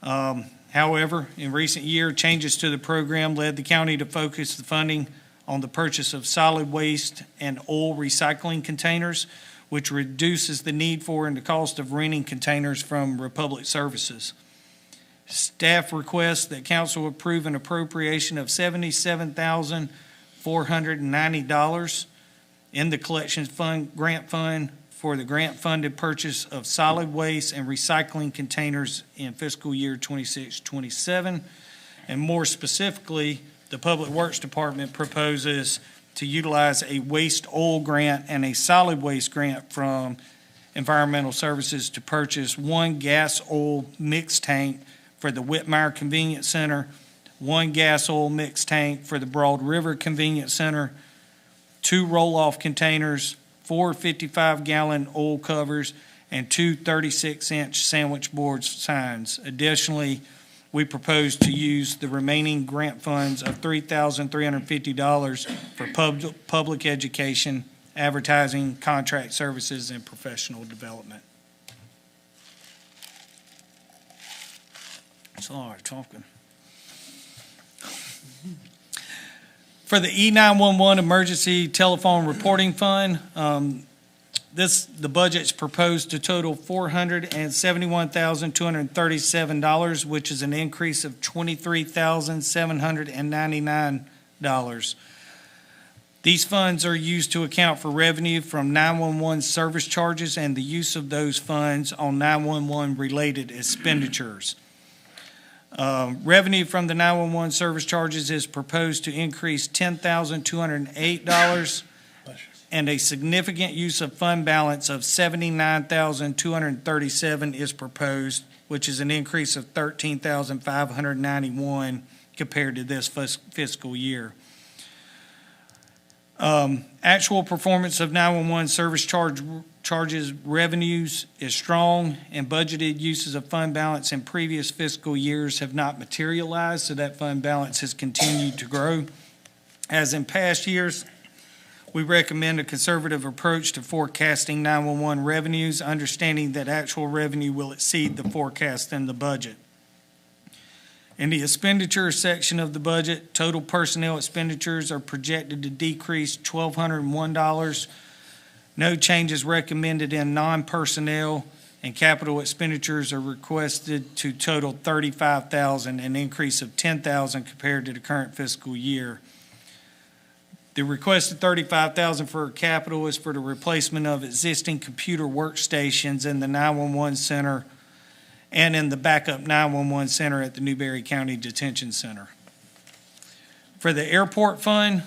However, in recent years, changes to the program led the county to focus the funding on the purchase of solid waste and oil recycling containers, which reduces the need for and the cost of renting containers from Republic Services. Staff requests that council approve an appropriation of $77,490 in the collections fund, grant fund, for the grant-funded purchase of solid waste and recycling containers in fiscal year 26-27. And more specifically, the Public Works Department proposes to utilize a waste oil grant and a solid waste grant from Environmental Services to purchase one gas oil mixed tank for the Whitmire Convenience Center, one gas oil mixed tank for the Broad River Convenience Center, 2 roll-off containers, 4 55-gallon oil covers, and 2 36-inch sandwich board signs. Additionally, we propose to use the remaining grant funds of $3,350 for public education, advertising, contract services, and professional development. Sorry, talking. For the E911 Emergency Telephone Reporting Fund, the budget's proposed to total $471,237, which is an increase of $23,799. These funds are used to account for revenue from 911 service charges and the use of those funds on 911 related expenditures. Revenue from the 911 service charges is proposed to increase $10,208, and a significant use of fund balance of $79,237 is proposed, which is an increase of $13,591 compared to this fiscal year. Actual performance of 911 service charges revenues is strong, and budgeted uses of fund balance in previous fiscal years have not materialized, so that fund balance has continued to grow. As in past years, We recommend a conservative approach to forecasting 911 revenues, understanding that actual revenue will exceed the forecast in the budget. In the expenditure section of the budget, total personnel expenditures are projected to decrease $1,201. No changes recommended in non-personnel, and capital expenditures are requested to total $35,000, an increase of $10,000 compared to the current fiscal year. The requested $35,000 for capital is for the replacement of existing computer workstations in the 911 center and in the backup 911 center at the Newberry County Detention Center. For the airport fund,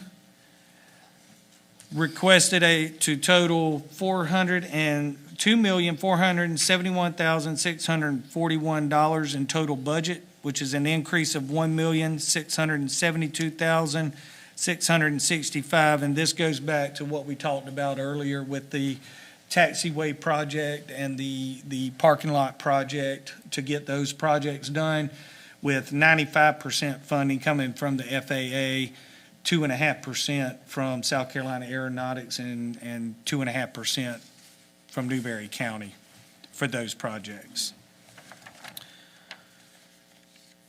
requested to total $2,471,641 in total budget, which is an increase of $1,672,665, and this goes back to what we talked about earlier with the taxiway project and the parking lot project, to get those projects done, with 95% funding coming from the FAA, 2.5% from South Carolina Aeronautics, and 2.5% from Newberry County for those projects.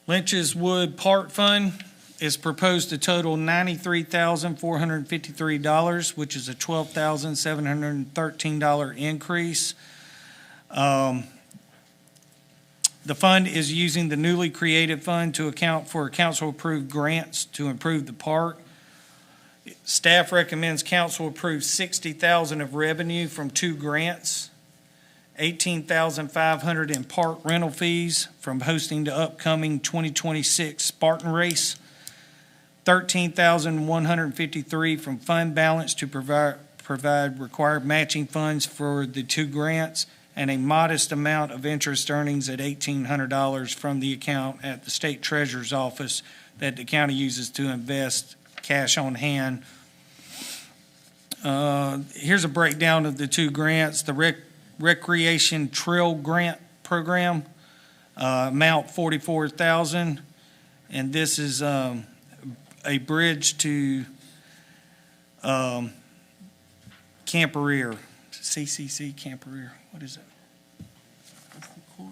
Lynch's Wood Park Fund is proposed to total $93,453, which is a $12,713 increase. The fund is using the newly created fund to account for council-approved grants to improve the park. Staff recommends council approve $60,000 of revenue from 2 grants, $18,500 in park rental fees from hosting the upcoming 2026 Spartan Race, $13,153 from fund balance to provide required matching funds for the 2 grants, and a modest amount of interest earnings at $1,800 from the account at the State Treasurer's Office that the county uses to invest cash on hand. Here's a breakdown of the 2 grants. The Recreation Trail Grant Program, amount $44,000, and this is a bridge to Campereer, CCC Campereer. What is it? That's the court,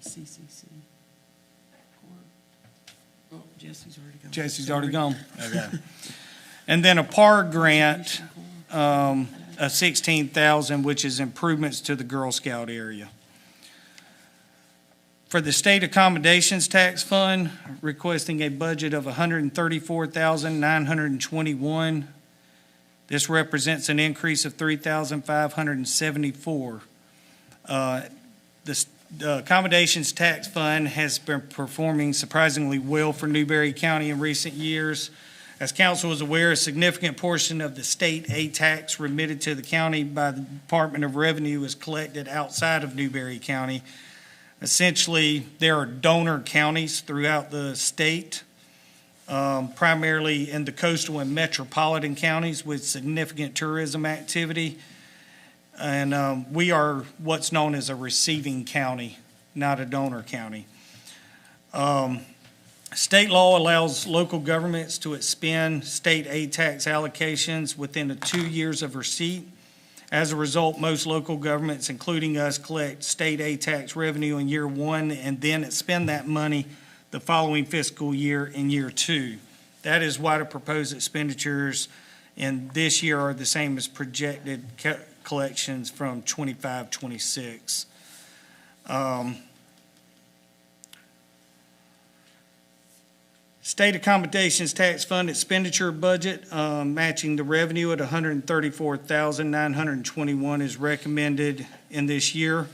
CCC. Oh, Jesse's already gone. Jesse's already gone. Okay. And then a PAR grant of $16,000, which is improvements to the Girl Scout area. For the State Accommodations Tax Fund, requesting a budget of $134,921. This represents an increase of $3,574. The Accommodations Tax Fund has been performing surprisingly well for Newberry County in recent years. As council is aware, a significant portion of the state aid tax remitted to the county by the Department of Revenue is collected outside of Newberry County. Essentially, there are donor counties throughout the state, primarily in the coastal and metropolitan counties with significant tourism activity. And we are what's known as a receiving county, not a donor county. State law allows local governments to expend state aid tax allocations within 2 years of receipt. As a result, most local governments, including us, collect state aid tax revenue in year 1 and then expend that money the following fiscal year in year 2. That is why the proposed expenditures in this year are the same as projected collections from 25-26. State Accommodations Tax Fund expenditure budget, matching the revenue at $134,921 is recommended in this year.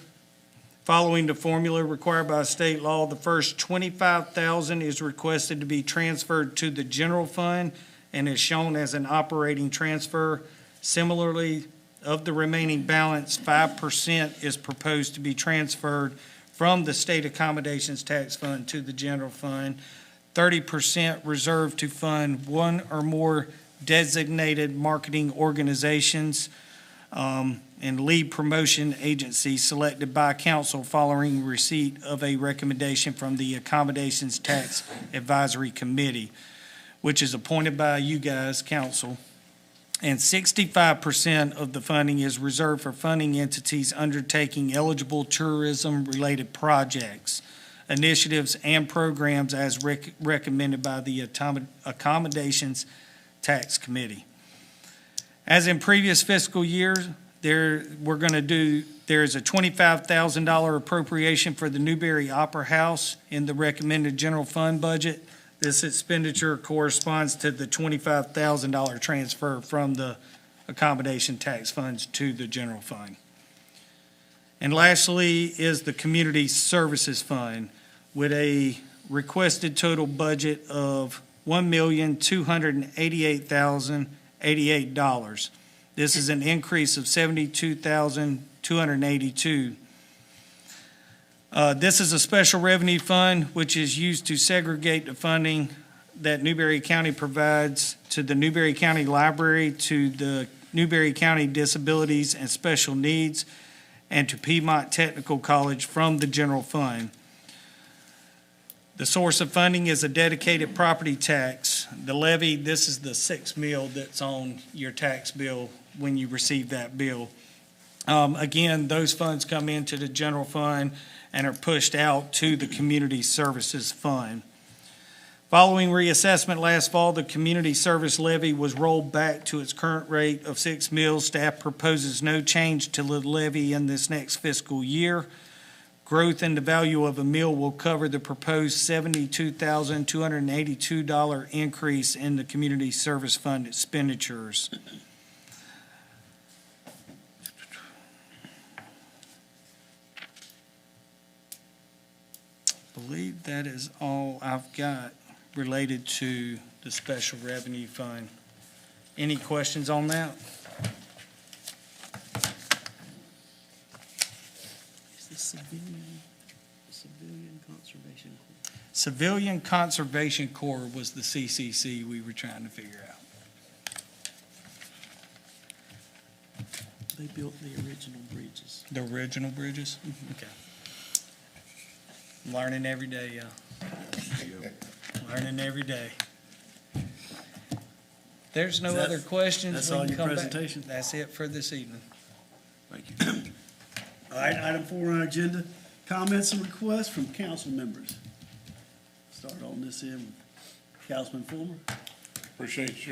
Following the formula required by state law, the first $25,000 is requested to be transferred to the general fund and is shown as an operating transfer. Similarly, of the remaining balance, 5% is proposed to be transferred from the State Accommodations Tax Fund to the general fund. 30% reserved to fund one or more designated marketing organizations and lead promotion agencies selected by council following receipt of a recommendation from the Accommodations Tax Advisory Committee, which is appointed by you guys, council. And 65% of the funding is reserved for funding entities undertaking eligible tourism-related projects, initiatives, and programs as recommended by the Accommodations Tax Committee. As in previous fiscal years, there is a $25,000 appropriation for the Newberry Opera House in the recommended general fund budget. This expenditure corresponds to the $25,000 transfer from the accommodation tax funds to the general fund. And lastly is the Community Services Fund with a requested total budget of $1,288,088. This is an increase of $72,282. This is a special revenue fund which is used to segregate the funding that Newberry County provides to the Newberry County Library, to the Newberry County Disabilities and Special Needs, and to Piedmont Technical College from the general fund. The source of funding is a dedicated property tax. The levy, this is the 6 mil that's on your tax bill when you receive that bill. Again, those funds come into the general fund and are pushed out to the Community Services Fund. Following reassessment last fall, the community service levy was rolled back to its current rate of 6 mils. Staff proposes no change to the levy in this next fiscal year. Growth in the value of a meal will cover the proposed $72,282 increase in the Community Service Fund expenditures. I believe that is all I've got related to the special revenue fund. Any questions on that? Is this Civilian Conservation Corps? Civilian Conservation Corps was the CCC we were trying to figure out. They built the original bridges. The original bridges? Okay. Learning every day, yeah. Learning every day. There's no other questions. That's we all can your come back. presentation? That's it for this evening. Thank you. All right, item 4 on our agenda, comments and requests from council members. Start on this end with Councilman Fulmer. Appreciate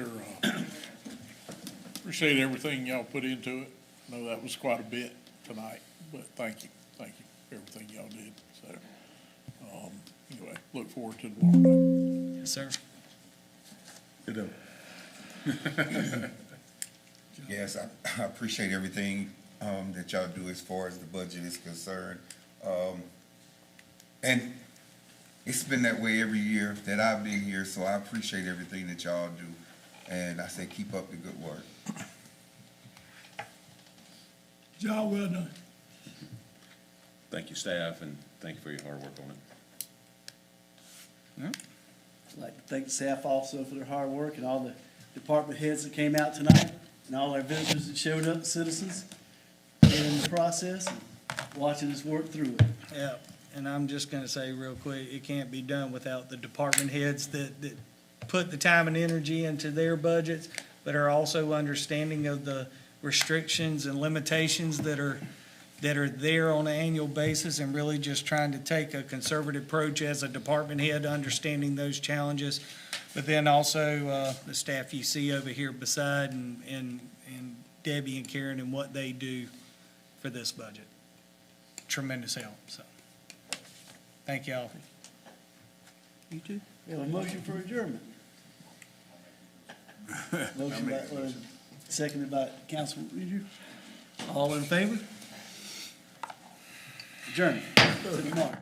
everything y'all put into it. I know that was quite a bit tonight, but thank you for everything y'all did, so. Anyway, look forward to tomorrow. Yes, sir. Yes, I appreciate everything that y'all do as far as the budget is concerned. And it's been that way every year that I've been here, so I appreciate everything that y'all do. And I say keep up the good work. Job well done. Thank you, staff, and thank you for your hard work on it. I'd like to thank the staff also for their hard work and all the department heads that came out tonight and all our visitors that showed up, citizens, in the process, and watching us work through it. Yeah, and I'm just gonna say real quick, it can't be done without the department heads that put the time and energy into their budgets, but are also understanding of the restrictions and limitations that are there on an annual basis, and really just trying to take a conservative approach as a department head, understanding those challenges. But then also, the staff you see over here beside, and Debbie and Karen, and what they do for this budget. Tremendous help, so. Thank y'all. You too? We have a motion for adjournment. Motion by, seconded by Councilman Reader. All in favor? Adjourned. Till tomorrow.